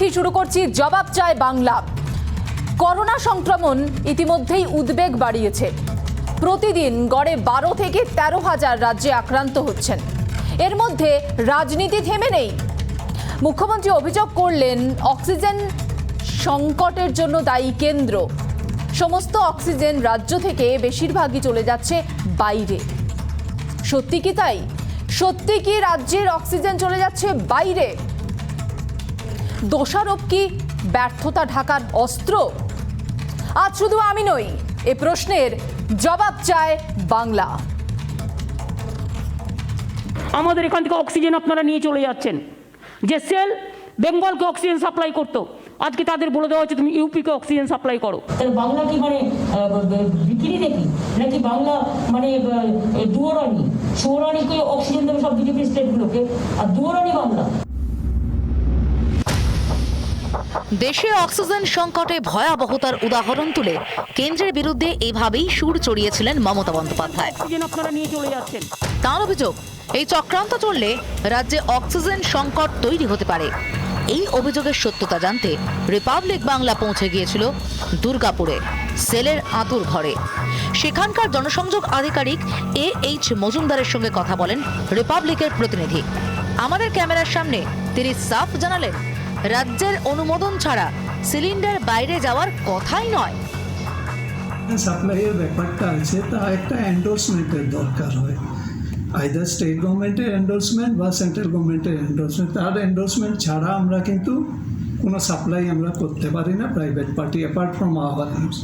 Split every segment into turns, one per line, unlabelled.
থেকেই শুরু করছি জবাব চায় বাংলা। করোনা সংক্রমণ ইতিমধ্যেই উদ্বেগ বাড়িয়েছে। প্রতিদিন গড়ে 12 থেকে 13,000 রাজ্যে আক্রান্ত হচ্ছেন। এর মধ্যে রাজনীতি থেমে নেই। মুখ্যমন্ত্রী অভিযোগ করলেন অক্সিজেন সংকটের জন্য দায়ী কেন্দ্র। সমস্ত অক্সিজেন রাজ্য থেকে বেশিরভাগই চলে যাচ্ছে বাইরে। সত্যি কি তাই? সত্যি কি রাজ্যের অক্সিজেন চলে যাচ্ছে বাইরে? দোষারোপ কি ব্যর্থতা ঢাকার অস্ত্র? আজ শুধু আমি নই, এ প্রশ্নের জবাব চায় বাংলা।
আমাদের এখান থেকে অক্সিজেন আপনারা নিয়ে চলে যাচ্ছেন। যে সেল বেঙ্গলকে অক্সিজেন সাপ্লাই করতো, আজকে তাদের বলে দেওয়া হচ্ছে তুমি ইউপিকে অক্সিজেন সাপ্লাই করো।
তাহলে বাংলা কি মানে বিক্রি দেখি নাকি বাংলা মানে দুয়ারানি সৌরানিকে অক্সিজেন দেবে সব বিজেপি স্টেটগুলোকে, আর দুয়ারানি বাংলা।
দেশে অক্সিজেন সংকটে ভয়াবহতার উদাহরণ তুলে কেন্দ্রের বিরুদ্ধে এভাবেই সুর চড়িয়েছিলেন মমতা বন্দ্যোপাধ্যায়।
অক্সিজেন আপনারা নিয়ে চলে যাচ্ছেন।
তাঁর অভিযোগ, এই চক্রান্ত চললে রাজ্যে অক্সিজেন সংকট তৈরি হতে পারে। এই অভিযোগের সত্যতা জানতে রিপাবলিক বাংলা পৌঁছে গিয়েছিল দুর্গাপুরে সেলের আঁতুর ঘরে। সেখানকার জনসংযোগ আধিকারিক AH মজুমদারের সঙ্গে কথা বলেন রিপাবলিকের প্রতিনিধি। আমাদের ক্যামেরার সামনে তিনি সাফ জানালেন, রাজ্যের অনুমোদন ছাড়া সিলিন্ডার বাইরে যাওয়ার কথাই নয়।
সাপ্লাইয়ের ব্যাপারটা আছে, তা একটা এন্ডোর্সমেন্টের দরকার হয়, আইদার স্টেট গভর্নমেন্টের এন্ডোর্সমেন্ট বা সেন্ট্রাল গভর্নমেন্টের এন্ডোর্সমেন্ট। তার এন্ডোর্সমেন্ট ছাড়া আমরা কিন্তু কোনো সাপ্লাই আমরা করতে পারি না private party apart from our use.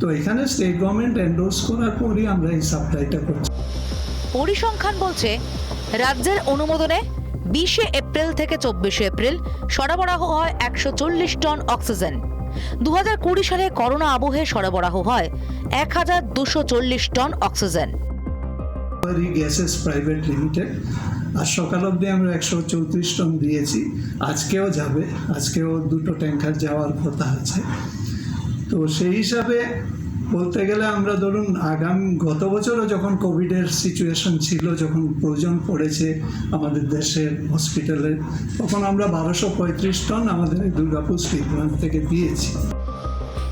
তো এখানে স্টেট গভর্নমেন্ট এন্ডোর্স করার পরই আমরা এই সাপ্লাইটা করছি।
পরিসংখ্যান বলছে, রাজ্যের অনুমোদনে 20 এপ্রিল থেকে 24 এপ্রিল সরবরাহ হয় 140 টন অক্সিজেন। 2020 সালে করোনা আবহে সরবরাহ হয় 1240 tonne oxygen.
Gases private limited আর সকাল অবধি আমরা 134 টন দিয়েছি। আজকেও যাবে, আজকেও 2টো ট্যাঙ্কার যাওয়ার কথা আছে। তো সেই হিসাবে বলতে গেলে আমরা ধরুন গত বছরও যখন কোভিডের সিচুয়েশন ছিল, যখন প্রয়োজন পড়েছে আমাদের দেশের হসপিটালে, তখন আমরা 1235 টন আমাদের দুর্গাপুর স্টিল প্ল্যান্ট থেকে দিয়েছি।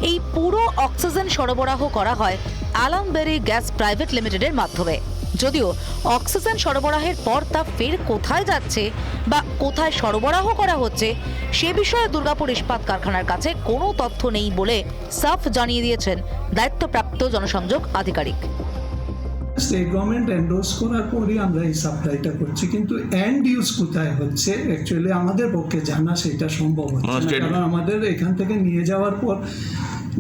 এই পুরো অক্সিজেন সরবরাহ করা হয় আলমবেরি গ্যাস প্রাইভেট লিমিটেডের মাধ্যমে। যদিও অক্সিজেন সরবরাহের পর তা ফের কোথায় যাচ্ছে বা কোথায় সরবরাহ করা হচ্ছে সে বিষয়ে দুর্গাপুর ইস্পাত কারখানার কাছে কোনো তথ্য নেই বলে সাফ জানিয়ে দিয়েছেন দায়িত্বপ্রাপ্ত জনসংযোগ আধিকারিক।
স্টেট গভর্নমেন্ট এন্ডোর্স করার পরই আমরা এই সাপ্লাইটা করছি, কিন্তু এন্ড ইউজ কোথায় হচ্ছে অ্যাকচুয়ালি আমাদের পক্ষে জানা সেটা সম্ভব হচ্ছে না। কারণ আমাদের এখান থেকে নিয়ে যাওয়ার পর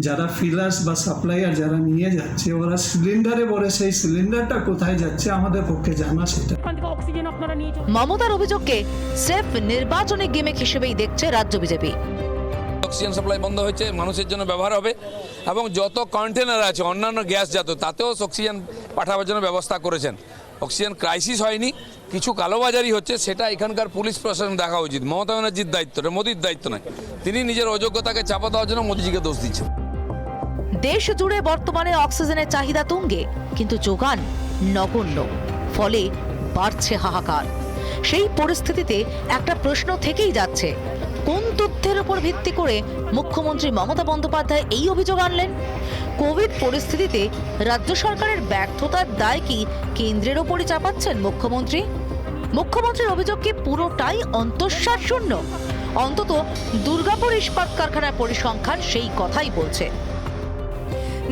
যারা ফিলার্স বা সাপ্লাইয়ার যারা নিয়ে যাচ্ছে, ওরা সিলিন্ডারে ভরে সেই সিলিন্ডারটা কোথায় যাচ্ছে আমাদের পক্ষে জানা সেটা।
অক্সিজেন আপনারা নিয়ে
মমতার অভিযোগকে স্রেফ নির্বাচনী গেমেক হিসেবেই দেখছে রাজ্য বিজেপি।
অক্সিজেন সাপ্লাই বন্ধ হয়েছে, মানুষের জন্য ব্যবহার হবে এবং যত কন্টেনার আছে অন্যান্য গ্যাস জাত তাতেও অক্সিজেন পাঠাবার জন্য ব্যবস্থা করেছেন। অক্সিজেন ক্রাইসিস হয়নি, কিছু কালোবাজারি হচ্ছে, সেটা এখানকার পুলিশ প্রশাসন দেখা উচিত। মমতা ব্যানার্জির দায়িত্ব, মোদির দায়িত্ব নয়। তিনি নিজের অযোগ্যতাকে চাপা দেওয়ার জন্য মোদিজিকে দোষ দিচ্ছেন।
দেশ জুড়ে বর্তমানে অক্সিজেনের চাহিদা তুঙ্গে, কিন্তু যোগান নগণ্য, ফলে বাড়ছে হাহাকার। সেই পরিস্থিতিতে একটা প্রশ্ন থেকেই যাচ্ছে, কোন তথ্যের উপর ভিত্তি করে মুখ্যমন্ত্রী মমতা বন্দ্যোপাধ্যায় এই অভিযোগ আনলেন? কোভিড পরিস্থিতিতে রাজ্য সরকারের ব্যর্থতার দায় কি কেন্দ্রের ওপরই চাপাচ্ছেন মুখ্যমন্ত্রী? মুখ্যমন্ত্রীর অভিযোগ কি পুরোটাই অন্তঃসার শূন্য? অন্তত দুর্গাপুর ইস্পাত কারখানার পরিসংখ্যান সেই কথাই বলছে।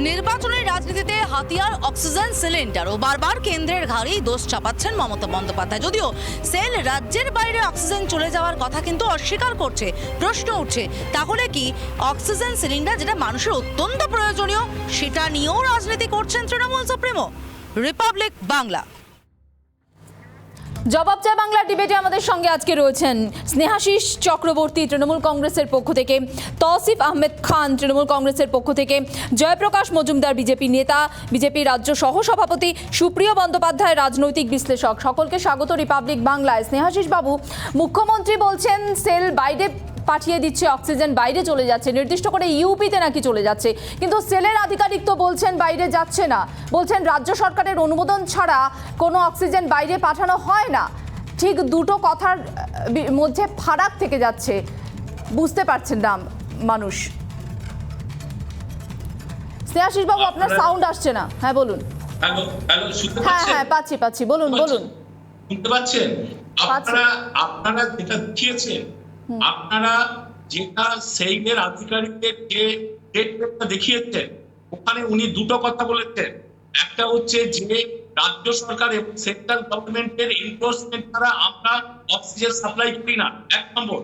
নির্বাচনের রাজনীতিতে হাতিয়ার অক্সিজেন সিলিন্ডার ও বারবার কেন্দ্রের ঘাড়েই দোষ চাপাচ্ছেন মমতা বন্দ্যোপাধ্যায়। যদিও সেল রাজ্যের বাইরে অক্সিজেন চলে যাওয়ার কথা কিন্তু অস্বীকার করছে। প্রশ্ন উঠছে, তাহলে কি অক্সিজেন সিলিন্ডার যেটা মানুষের অত্যন্ত প্রয়োজনীয় সেটা নিয়েও রাজনীতি করছেন তৃণমূল সুপ্রিমো? রিপাবলিক বাংলা।
জবাব চায় বাংলার ডিবেটে আমাদের সঙ্গে আজকে রয়েছেন স্নেহাশিস চক্রবর্তী তৃণমূল কংগ্রেসের পক্ষ থেকে, তৌসিফ আহমেদ খান তৃণমূল কংগ্রেসের পক্ষ থেকে, জয়প্রকাশ মজুমদার বিজেপি নেতা, বিজেপি রাজ্য সহসভাপতি, সুপ্রিয় বন্দ্যোপাধ্যায় রাজনৈতিক বিশ্লেষক। সকলকে স্বাগত রিপাবলিক বাংলায়। স্নেহাশিস বাবু, মুখ্যমন্ত্রী বলছেন সেল বাইরে পাঠিয়ে দিচ্ছে, অক্সিজেন বাইরে চলে যাচ্ছে, নির্দিষ্ট করে ইউপিতে নাকি চলে যাচ্ছে, কিন্তু সেলের আধিকারিক তো বলছেন বাইরে যাচ্ছে না, বলছেন রাজ্য সরকারের অনুমোদন ছাড়া কোনো অক্সিজেন বাইরে পাঠানো হয় না। ঠিক দুটো কথার মধ্যে ফারাক থেকে যাচ্ছে। বুঝতে পারছেন না মানুষ। স্নেহাশিস বাবু, আপনার সাউন্ড আসছে না। হ্যাঁ বলুন।
হ্যালো হ্যালো, শুনতে
হ্যাঁ
পাচ্ছেন?
হ্যাঁ পাচ্ছি, বলুন বলুন।
শুনতে পাচ্ছেন? আপনারা যেটা দেখিয়েছেন, আপনারা যেটা সেইলের আধিকারিকদের যে স্টেটমেন্টটা দেখিয়েছেন, ওখানে উনি দুটো কথা বলেছেন। একটা হচ্ছে যে রাজ্য সরকার এবং সেন্ট্রাল গভর্নমেন্টের এনফোর্সমেন্ট দ্বারা আমরা অক্সিজেন সাপ্লাই করি না, 1 নম্বর।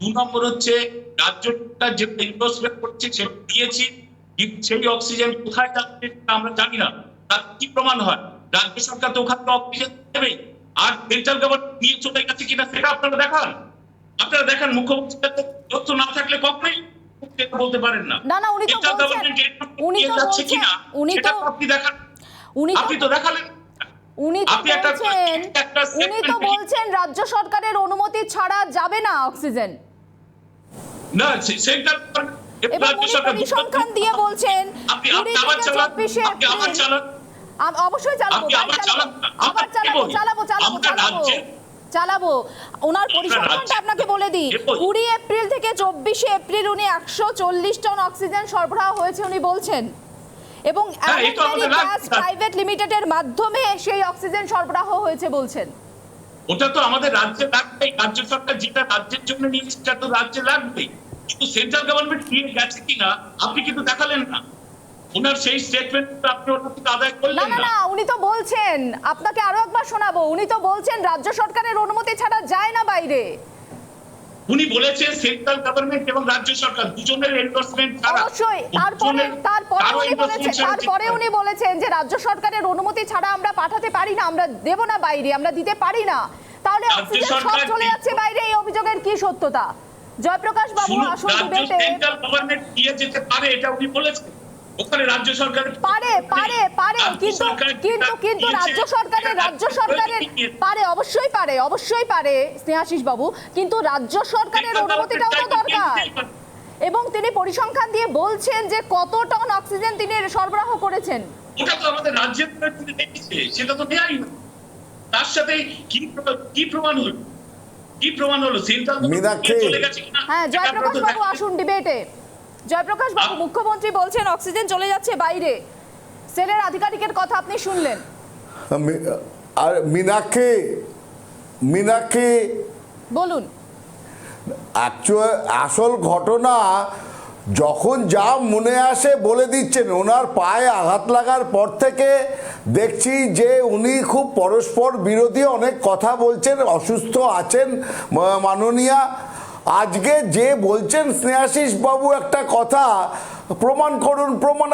2 নম্বর হচ্ছে রাজ্য সরকার যে এনফোর্সমেন্ট করছে সেটা দিয়েছি, কিন্তু সেই অক্সিজেন কোথায় যাচ্ছে সেটা আমরা জানি না। তার কি প্রমাণ হয়? রাজ্য সরকার তো ওখানে অক্সিজেন দেবেই, আর সেন্ট্রাল গভর্নমেন্ট নিয়ে চলে গেছে কিনা সেটা আপনারা দেখান। আপনারা দেখেন, মুখ্যমন্ত্রীর তথ্য না থাকলে কখনোই সেটা বলতে পারেন না।
না উনি তো
সেন্ট্রাল
বলছেন,
গভর্নমেন্ট
উনি তো
যাচ্ছে
বলছেন,
কিনা
উনি
সেটা
তো
আপনি দেখান।
উনি
আপনি তো দেখালেন।
উনি তো
আপনি একটা
বলছেন রাজ্য সরকারের অনুমতি ছাড়া যাবে না অক্সিজেন,
না সেন্ট্রাল
এবং উনি পরিসংখ্যান দিয়ে বলছেন
আপনি
20
আবার
থেকে
চালান,
24
আপনি আবার
এপ্রিল।
চালান,
অবশ্যই চালাবো,
আপনি আবার চালান,
আবার চালাবো। ওনার পরিসংখ্যানটা আপনাকে বলে দিই। 20 এপ্রিল থেকে 24 এপ্রিল উনি 140 টন অক্সিজেন সরবরাহ হয়েছে উনি বলছেন, এবং প্রাইভেট লিমিটেডের মাধ্যমে সেই অক্সিজেন সরবরাহ হয়েছে বলছেন।
ওটা তো আমাদের রাজ্যে লাগবে, রাজ্য সরকার যেটা রাজ্যের জন্য নিয়েছে সেটা তো রাজ্যে লাগবে, কিন্তু সেন্ট্রাল গভর্নমেন্ট নিয়ে গেছে কিনা আপনি কিন্তু দেখালেন না। ওনার সেই স্টেটমেন্ট আপনি ওটা থেকে আদায় করলেন না।
না উনি তো বলছেন, আপনাকে আরো একবার শোনাবো, উনি তো বলছেন রাজ্য সরকারের অনুমতি ছাড়া যায় না বাইরে।
উনি বলেছেন সেন্ট্রাল গভর্নমেন্ট এবং রাজ্য সরকার দুজনের এন্ডোর্সমেন্ট ছাড়া।
অবশ্যই তারপরে উনি বলেছেন যে রাজ্য সরকারের অনুমতি ছাড়া আমরা পাঠাতে পারি না, আমরা দেব না বাইরে, আমরা দিতে পারি না। তাহলে অক্সিজেন সব চলে যাচ্ছে বাইরে, এই অভিযোগের কি সত্যতা? জয়প্রকাশ বাবু আসল ডিবেটে
সেন্ট্রাল গভর্নমেন্ট নিয়ে যেতে পারে এটা উনি বলেছেন, ওখানে রাজ্য সরকার
পারে কিন্তু রাজ্য সরকারের পারে, অবশ্যই পারে স্নেহাশিস বাবু, কিন্তু রাজ্য সরকারের অনুমতিটাও তো দরকার। এবং তিনি পরিসংখ্যান দিয়ে বলছেন যে কত টন অক্সিজেন তিনি সরবরাহ করেছেন।
ওটা তো আমাদের রাজ্যের তিনি দেখেছে, সেটা তো দেয়ই না। তার সাথে কি প্রমাণ হলো সেন্ট্রাল গভর্নমেন্ট চলে গেছে কিনা?
হ্যাঁ জয়প্রকাশ বাবু আসুন ডিবেটে। জয়প্রকাশ বাবু, মুখ্যমন্ত্রী বলছেন অক্সিজেন চলে যাচ্ছে বাইরে, সেলের আধিকারিকের কথা আপনি শুনলেন।
আর মীনাক্ষী
বলুন।
আসল ঘটনা যখন যা মনে আসে বলে দিচ্ছেন। ওনার পায়ে আঘাত লাগার পর থেকে দেখছি যে উনি খুব পরস্পর বিরোধী অনেক কথা বলছেন, অসুস্থ আছেন মাননীয়া। আজকে যে বলছেন স্নেহাশিস বাবু একটা কথা, প্রমাণ করুন।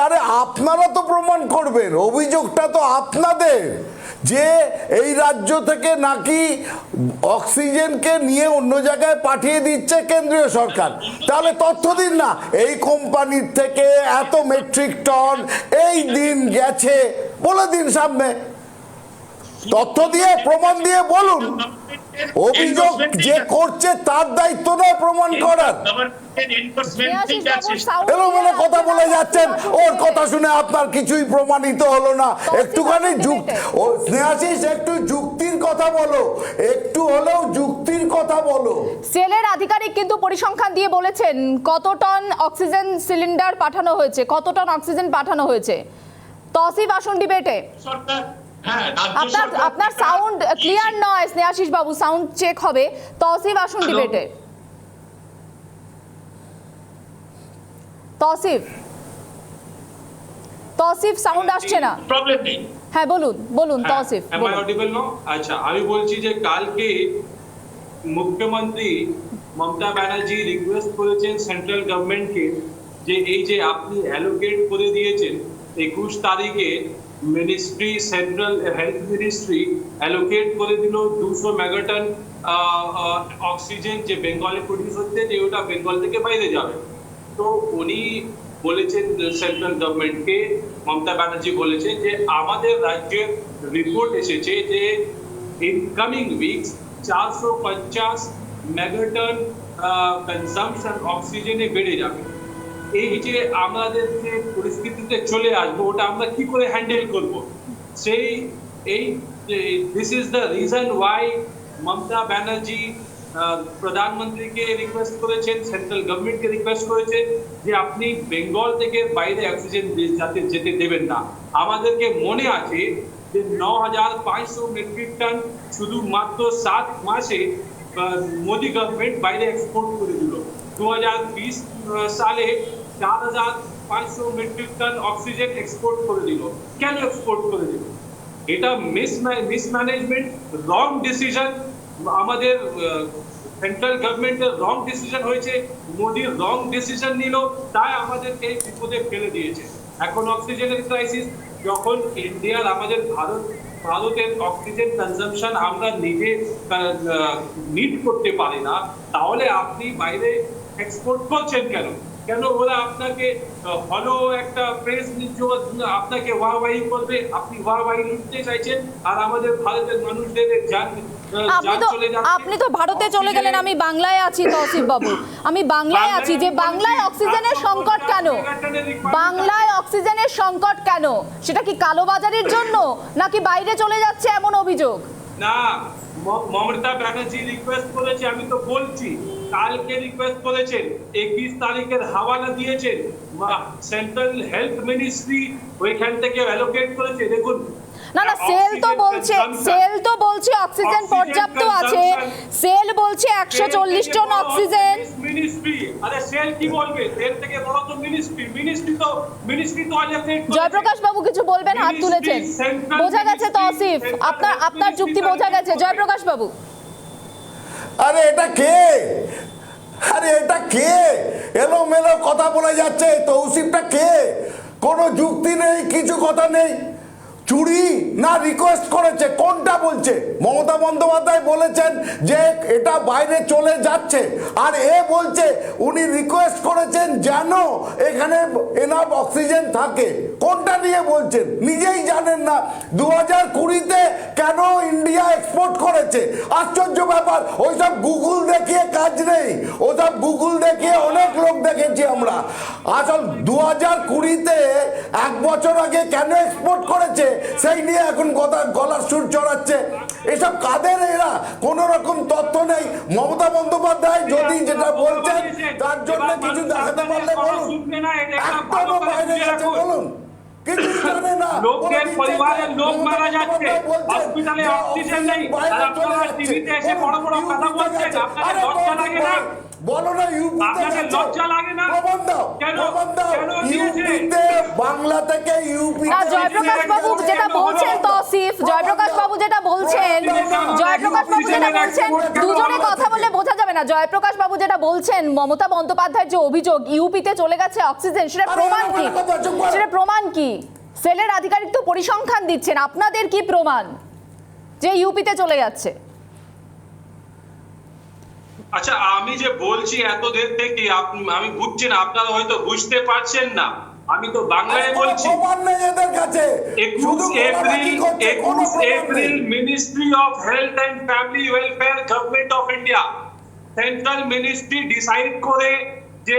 আরে আপনারা তো প্রমাণ করবেন, অভিযোগটা তো আপনাদের যে এই রাজ্য থেকে নাকি অক্সিজেনকে নিয়ে অন্য জায়গায় পাঠিয়ে দিচ্ছে কেন্দ্রীয় সরকার। তাহলে তথ্য দিন না, এই কোম্পানির থেকে এত মেট্রিক টন এই দিন গেছে, বলে দিন সামনে, তথ্য দিয়ে প্রমাণ দিয়ে বলুন। অভিযোগ যে করছে তার দায়িত্ব নয় প্রমাণ করার। এলোমেলো কথা বলে যাচ্ছেন, ওর কথা শুনে আপনার কিছুই প্রমাণিত হলো না। একটুখানি স্নেহাশিস একটু যুক্তির কথা বলো, একটু হলেও যুক্তির কথা বলো।
সেলের আধিকারিক কিন্তু পরিসংখ্যান দিয়ে বলেছেন কত টন অক্সিজেন সিলিন্ডার পাঠানো হয়েছে, কত টন অক্সিজেন পাঠানো হয়েছে। তসিফ আসুন ডিবেটে। আপনার সাউন্ড ক্লিয়ার নয় স্নেহাশিস বাবু, সাউন্ড চেক হবে। তসিফ আসুন ডিবেটে। তসিফ সাউন্ড আসছে না।
প্রবলেম নেই।
হ্যাঁ বলুন তসিফ।
আচ্ছা, আমি বলছি যে কালকে মুখ্যমন্ত্রী মমতা ব্যানার্জি রিকোয়েস্ট করেছেন সেন্ট্রাল গভর্নমেন্টকে যে এই যে আপনি অ্যালোকেট করে দিয়েছেন 21 তারিখে ministry, central health ministry allocate করে দিল 200 মেগাটন অক্সিজেন যে বেঙ্গলে প্রডিউস হচ্ছে, যে ওটা বেঙ্গল থেকে বাইরে যাবে। তো উনি বলেছেন সেন্ট্রাল গভর্নমেন্টকে, মমতা ব্যানার্জি বলেছেন যে আমাদের রাজ্যের রিপোর্ট এসেছে যে ইনকামিং উইকস 450 মেগাটন কনজাম্পশন অক্সিজেনে বেড়ে যাবে। এই যে আমাদের যে পরিস্থিতিতে চলে আসবো, ওটা আমরা কি করে হ্যান্ডেল করব? This is the reason why Mamata Banerjee প্রধানমন্ত্রীকে রিকোয়েস্ট করেছেন, সেন্ট্রাল গভর্নমেন্টকে রিকোয়েস্ট করেছেন যে আপনি বেঙ্গল থেকে বাইরে অক্সিজেন যাতে যেতে দেবেন না। আমাদেরকে মনে আছে যে 9,500 মেট্রিক টন শুধুমাত্র 7 মাসে মোদি গভর্নমেন্ট বাইরে এক্সপোর্ট করে দিল। 2020 সালে 4,500 মেট্রিক টন অক্সিজেন এক্সপোর্ট করে দিল। কেন এক্সপোর্ট করে দিল? এটা মিসম্যানেজমেন্ট, রং ডিসিশন, আমাদের সেন্ট্রাল গভর্নমেন্টের রং ডিসিশন হয়েছে, মোদির রং ডিসিশন নিল, তাই আমাদেরকে এই বিপদে ফেলে দিয়েছে। এখন অক্সিজেনের ক্রাইসিস, যখন ইন্ডিয়ার আমাদের ভারতের অক্সিজেন কনজাম্পশন আমরা নিজে মিট করতে পারি না, তাহলে আপনি বাইরে এক্সপোর্ট করছেন কেন? কেন ওরা আপনাকে হলো একটা প্রেস আপনাকে ওয়াহওয়াহি করবে, আপনি ওয়াহওয়াহি লুটতে চাইছেন, আর আমাদের ভারতের মানুষদের জান চলে যাচ্ছে।
আপনি তো ভারতে চলে গেলেন, আমি বাংলায় আছি তৌসিফ বাবু, আমি বাংলায় আছি যে বাংলায় অক্সিজেনের সংকট কেন? বাংলায় অক্সিজেনের সংকট কেন? সেটা কি কালোবাজারের জন্য নাকি বাইরে চলে যাচ্ছে এমন অভিযোগ?
না, মমতা ব্যানার্জি রিকোয়েস্ট করেছে, আমি তো বলছি কালকে রিকোয়েস্ট করেছেন, 21 তারিখের হাওয়ালা দিয়েছেন, সেন্ট্রাল হেলথ মিনিস্ট্রি ওইখান থেকে অ্যালোকেট করেছে। দেখুন
না না, সেল তো বলছে অক্সিজেন পর্যাপ্ত আছে, সেল বলছে 140 টন অক্সিজেন।
মিনিস্ট্রি, আরে সেল কি বলবে? সেল থেকে বড় তো মিনিস্ট্রি তো অ্যালোকেট।
জয়প্রকাশ বাবু কিছু বলবেন, হাত তুলেছেন, বোঝা গেছে তৌসিফ, আপনার যুক্তি বোঝা গেছে। জয়প্রকাশ বাবু,
আরে এটা কে এলোমেলো কথা বলে যাচ্ছে? তৌসিফটা কে? কোনো যুক্তি নেই, কিছু কথা নেই। চুরি না রিকোয়েস্ট করেছে, কোনটা বলছে? মমতা বন্দ্যোপাধ্যায় বলেছেন যে এটা বাইরে চলে যাচ্ছে, আর এ বলছে উনি রিকোয়েস্ট করেছেন যেন এখানে এনাফ অক্সিজেন থাকে। কোনটা নিয়ে বলছেন? নিজেই জানেন না 2020-তে কেন ইন্ডিয়া এক্সপোর্ট করেছে। আশ্চর্য ব্যাপার, ওইসব গুগল দেখিয়ে কাজ নেই, ওসব গুগল দেখিয়ে অনেক লোক দেখেছি আমরা। আসল 2020-তে 1 বছর আগে কেন এক্সপোর্ট করেছে সেই নিয়ে এখন গলার সুর চড়াচ্ছে। এসব কাদের এরা? কোন রকম তথ্য নেই। মমতা বন্দ্যোপাধ্যায় যদি যেটা বলছেন তার জন্য কিছু দেখাতে পারলে বলুন। একদমও বাইরে গেছে বলুন, কিছু জানে না।
লোকের পরিবারের লোক মারা যাচ্ছে, হসপিটালে অক্সিজেন নেই, আর আপনারা টিভিতে এসে বড় বড় কথা বলছেন। আপনাদের লজ্জা লাগে না?
বলো না
আপনাদের লজ্জা লাগে না? কেন
ইউপিতে বাংলা থেকে ইউপি
না, জয়প্রকাশ বাবু যেটা বলছেন তৌসিফ, জয়প্রকাশ বাবু যেটা বলছেন, দুজনে কথা বললে বোঝা যাবে না। জয়প্রকাশ বাবু যেটা বলছেন, মমতা বন্দ্যোপাধ্যায়ের যে অভিযোগ ইউপিতে চলে গেছে অক্সিজেন, সেটা প্রমাণ কি? সেলের আধিকারিক তো পরিসংখ্যান দিচ্ছেন, আপনাদের কি প্রমাণ যে ইউপিতে চলে যাচ্ছে?
আচ্ছা, আমি যে বলছি এত দের থেকে আমি বুঝছি না, আপনারা হয়তো বুঝতে পারছেন না। আমি তো বাংলায় বলছি। 21 April ministry of health and family welfare government of India, central ministry decide করে যে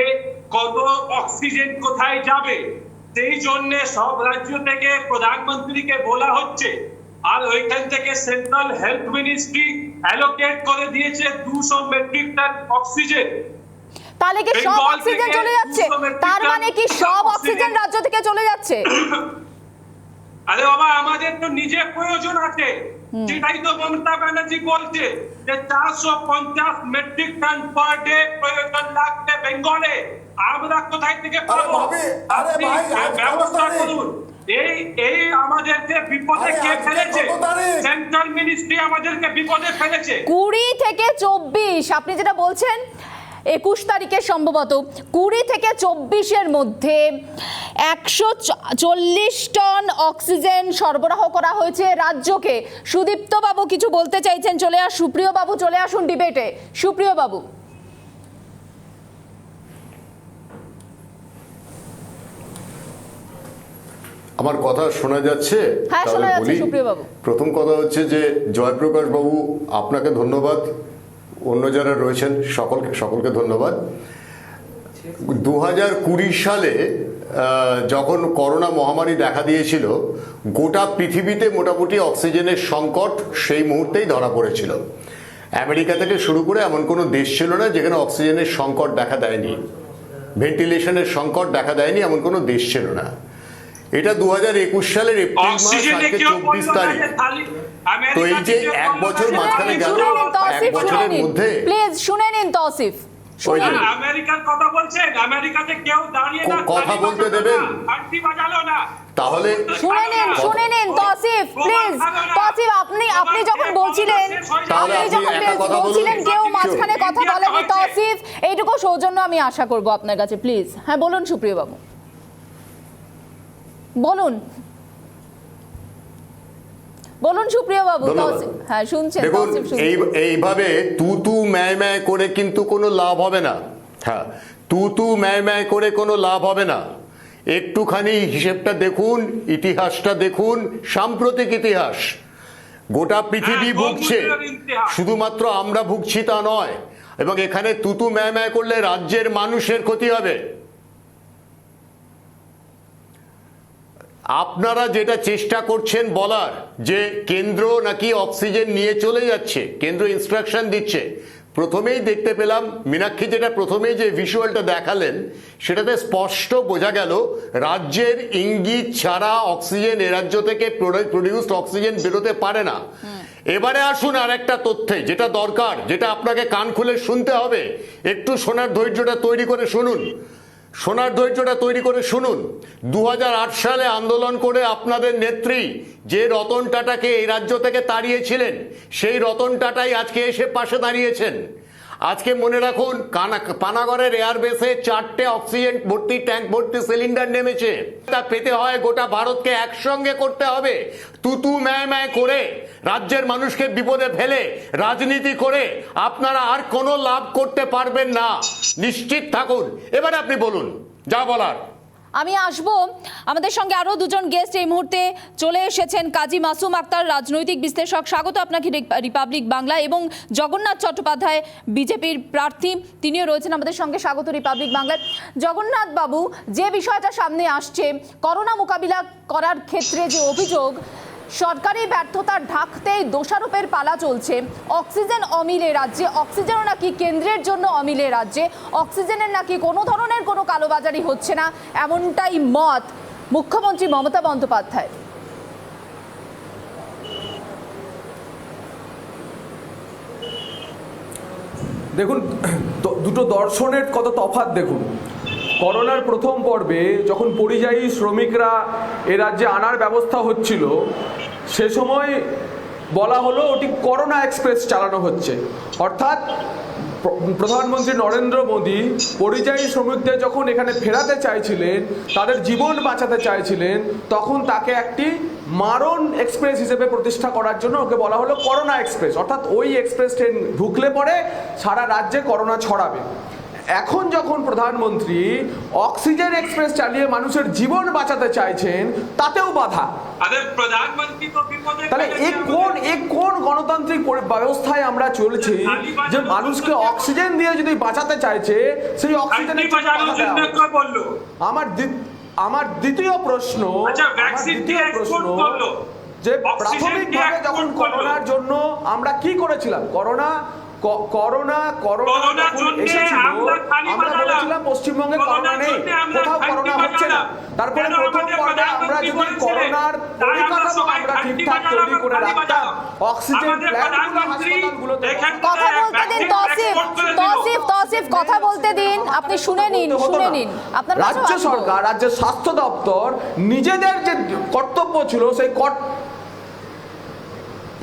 কত অক্সিজেন কোথায় যাবে। সেই জন্য সব রাজ্য থেকে প্রধানমন্ত্রীকে বলা হচ্ছে, আর ওইখান থেকে সেন্ট্রাল হেলথ মিনিস্ট্রি অ্যালোকেট করে দিয়েছে 200 মেট্রিক টন অক্সিজেন।
তাহলে কি সব অক্সিজেন চলে যাচ্ছে? তার মানে কি সব অক্সিজেন রাজ্য থেকে চলে যাচ্ছে?
আরে বাবা, আমাদের তো নিজের প্রয়োজন আছে, সেটাই তো মমতা ব্যানার্জি বলছে যে 450 মেট্রিক টন পার ডে প্রয়োজন লাগবে বেঙ্গলে। আমরা কোথায় থেকে পাবো? আপনি ব্যবস্থা করুন। এই আমাদেরকে বিপদে কে ফেলেছে? সেন্ট্রাল মিনিস্ট্রি আমাদেরকে বিপদে ফেলেছে।
20 থেকে 24, আপনি যেটা বলছেন 21 তারিখে সম্ভবত, 20 থেকে 24-এর মধ্যে 140 টন অক্সিজেন সরবরাহ করা হয়েছে রাজ্যকে। সুদীপ্ত বাবু কিছু বলতে চাইছেন, সুপ্রিয় বাবু চলে আসুন ডিবেটে। সুপ্রিয় বাবু,
আমার কথা শোনা যাচ্ছে?
হ্যাঁ, শোনা যাচ্ছে সুপ্রিয় বাবু।
প্রথম কথা হচ্ছে যে জয়প্রকাশ বাবু, আপনাকে ধন্যবাদ, অন্য যারা রয়েছেন সকলকে ধন্যবাদ। 2020 সালে যখন করোনা মহামারী দেখা দিয়েছিল, গোটা পৃথিবীতে মোটামুটি অক্সিজেনের সংকট সেই মুহূর্তেই ধরা পড়েছিল, আমেরিকা থেকে শুরু করে এমন কোনো দেশ ছিল না যেখানে অক্সিজেনের সংকট দেখা দেয়নি, ভেন্টিলেশনের সংকট দেখা দেয়নি, এমন কোনো দেশ ছিল না। এটা 2021 সালের এপ্রিল মাস, আজকে 24 তারিখ। তো এই যে এক বছর মাঝখানে গেল, এক বছরের মধ্যে
প্লিজ শুনে নিন তৌসিফ।
ওই যে
আমেরিকার কথা বলছেন, আমেরিকাতে কেউ দাঁড়িয়ে না,
কথা বলতে দেবেন?
ঘন্টি বাজালো না।
তাহলে
শুনে নিন তৌসিফ, প্লিজ তৌসিফ, আপনি যখন বলছিলেন,
তাহলে
আপনি যখন
একটা কথা বলুন।
বলছিলেন কেউ মাঝখানে কথা বলেনি, তৌসিফ এইটুকু সৌজন্য আমি আশা করব আপনার কাছে, প্লিজ। হ্যাঁ বলুন সুপ্রিয় বাবু, বলুন সুপ্রিয় বাবু। তৌসিফ, হ্যাঁ শুনছেন
দেখুন,
তৌসিফ, শুনছেন।
এইভাবে তু ম্যায় ম্যায় করে কিন্তু কোনো লাভ হবে না। হ্যাঁ, তু ম্যায় ম্যায় করে কোনো লাভ হবে না। একটুখানি হিসেবটা দেখুন, ইতিহাসটা দেখুন, সাম্প্রতিক ইতিহাস। গোটা পৃথিবী ভুগছে, শুধুমাত্র আমরা ভুগছি তা নয়। এবং এখানে তু ম্যায় ম্যায় করলে রাজ্যের মানুষের ক্ষতি হবে। আপনারা যেটা চেষ্টা করছেন বলার যে কেন্দ্র নাকি অক্সিজেন নিয়ে চলে যাচ্ছে, কেন্দ্র ইনস্ট্রাকশন দিচ্ছে, প্রথমেই দেখতে পেলাম মীনাক্ষী যেটা প্রথমেই যে ভিজুয়ালটা দেখালেন সেটাতে স্পষ্ট বোঝা গেল রাজ্যের ইঙ্গিত ছাড়া অক্সিজেন এ রাজ্য থেকে প্রডিউসড অক্সিজেন বেরোতে পারে না। এবারে আসুন আর একটা তথ্যে, যেটা দরকার, যেটা আপনাকে কান খুলে শুনতে হবে। একটু শোনার ধৈর্যটা তৈরি করে শুনুন, 2008 সালে আন্দোলন করে আপনাদের নেত্রী যে রতন টাটাকে এই রাজ্য থেকে তাড়িয়েছিলেন, সেই রতন টাটাই আজকে এসে পাশে দাঁড়িয়েছেন। আজকে মনে রাখুন, পানাগড়ের এয়ারবেসে 4টে অক্সিজেন ভর্তি ট্যাঙ্ক ভর্তি সিলিন্ডার নেমেছে। তা পেতে হয় গোটা ভারতকে একসঙ্গে করতে হবে। তু ম্যায় ম্যায় করে রাজ্যের মানুষকে বিপদে ফেলে রাজনীতি করে আপনারা আর কোনো লাভ করতে পারবেন না, নিশ্চিত থাকুন। এবারে আপনি বলুন যা বলার।
আমি আসবো, আমাদের সঙ্গে আরো দুজন গেস্ট এই মুহূর্তে চলে এসেছেন। কাজী মাসুম আক্তার, রাজনৈতিক বিশ্লেষক, স্বাগত আপনাকে রিপাবলিক বাংলা। এবং জগন্নাথ চট্টোপাধ্যায়, বিজেপির প্রার্থী, তিনিও রয়েছেন আমাদের সঙ্গে, স্বাগত রিপাবলিক বাংলায়। জগন্নাথ বাবু, যে বিষয়টা সামনে আসছে, করোনা মোকাবিলা করার ক্ষেত্রে যে অভিযোগ, সরকারি ব্যর্থতার ঢাকতেই দোষারোপের পালা চলছে। অক্সিজেন অমিলে রাজ্যে, অক্সিজেনও নাকি কেন্দ্রের জন্য অমিলে রাজ্যে, অক্সিজেনের নাকি কোনো ধরনের কোনো কালোবাজারি হচ্ছে না, এমনটাই মত মুখ্যমন্ত্রী মমতা বন্দ্যোপাধ্যায়।
দেখুন, দুটো দর্শনের কত তফাৎ দেখুন। করোনার প্রথম পর্বে যখন পরিযায়ী শ্রমিকরা এ রাজ্যে আনার ব্যবস্থা হচ্ছিল, সে সময় বলা হলো ওটি করোনা এক্সপ্রেস চালানো হচ্ছে। অর্থাৎ প্রধানমন্ত্রী নরেন্দ্র মোদী পরিযায়ী শ্রমিকদের যখন এখানে ফেরাতে চাইছিলেন, তাদের জীবন বাঁচাতে চাইছিলেন, তখন তাকে একটি মারণ এক্সপ্রেস হিসেবে প্রতিষ্ঠা করার জন্য ওকে বলা হলো করোনা এক্সপ্রেস। অর্থাৎ ওই এক্সপ্রেস ট্রেন ঢুকলে পরে সারা রাজ্যে করোনা ছড়াবে। এখন যখন প্রধানমন্ত্রী অক্সিজেন এক্সপ্রেস চালিয়ে মানুষের জীবন বাঁচাতে চাইছেন, তাতেও বাধা। তাহলে এ কোন গণতান্ত্রিক ব্যবস্থায় আমরা চলছি যে মানুষকে অক্সিজেন দিয়ে যদি বাঁচাতে চাইছে, সেই অক্সিজেনের আমার দ্বিতীয় প্রশ্ন যে প্রাথমিকভাবে যখন করোনার জন্য আমরা কি করেছিলাম, করোনা এসেছিল, আমরা বলেছিলাম পশ্চিমবঙ্গে করোনা নেই, কোথাও করোনা হচ্ছে না। তারপরে প্রথম পর্বে আমরা যদি করোনার পরিকাঠামো আমরা ঠিকঠাক তৈরি করে রাখতাম, অক্সিজেন প্ল্যান্টগুলো হাসপাতালগুলোতে।
কথা বলতে দিন তৌসিফ, কথা বলতে দিন, আপনি শুনে নিন। আপনার
রাজ্য সরকার, রাজ্যের স্বাস্থ্য দপ্তর নিজেদের যে কর্তব্য ছিল, সেই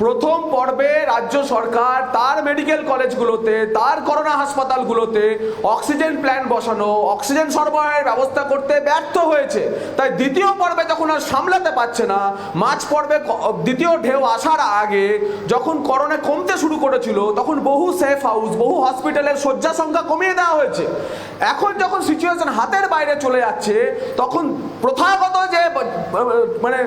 প্রথম পর্বে রাজ্য সরকার তার মেডিকেল কলেজগুলোতে, তার করোনা হাসপাতালগুলোতে অক্সিজেন প্ল্যান্ট বসানো, অক্সিজেন সরবরাহের ব্যবস্থা করতে ব্যর্থ হয়েছে। তাই দ্বিতীয় পর্বে যখন আর সামলাতে পারছে না, মার্চ পর্বে দ্বিতীয় ঢেউ আসার আগে যখন করোনা কমতে শুরু করেছিল, তখন বহু সেফ হাউস, বহু হসপিটালের শয্যা সংখ্যা কমিয়ে দেওয়া হয়েছে। এখন যখন সিচুয়েশন হাতের বাইরে চলে যাচ্ছে, তখন প্রথাগত যে মানে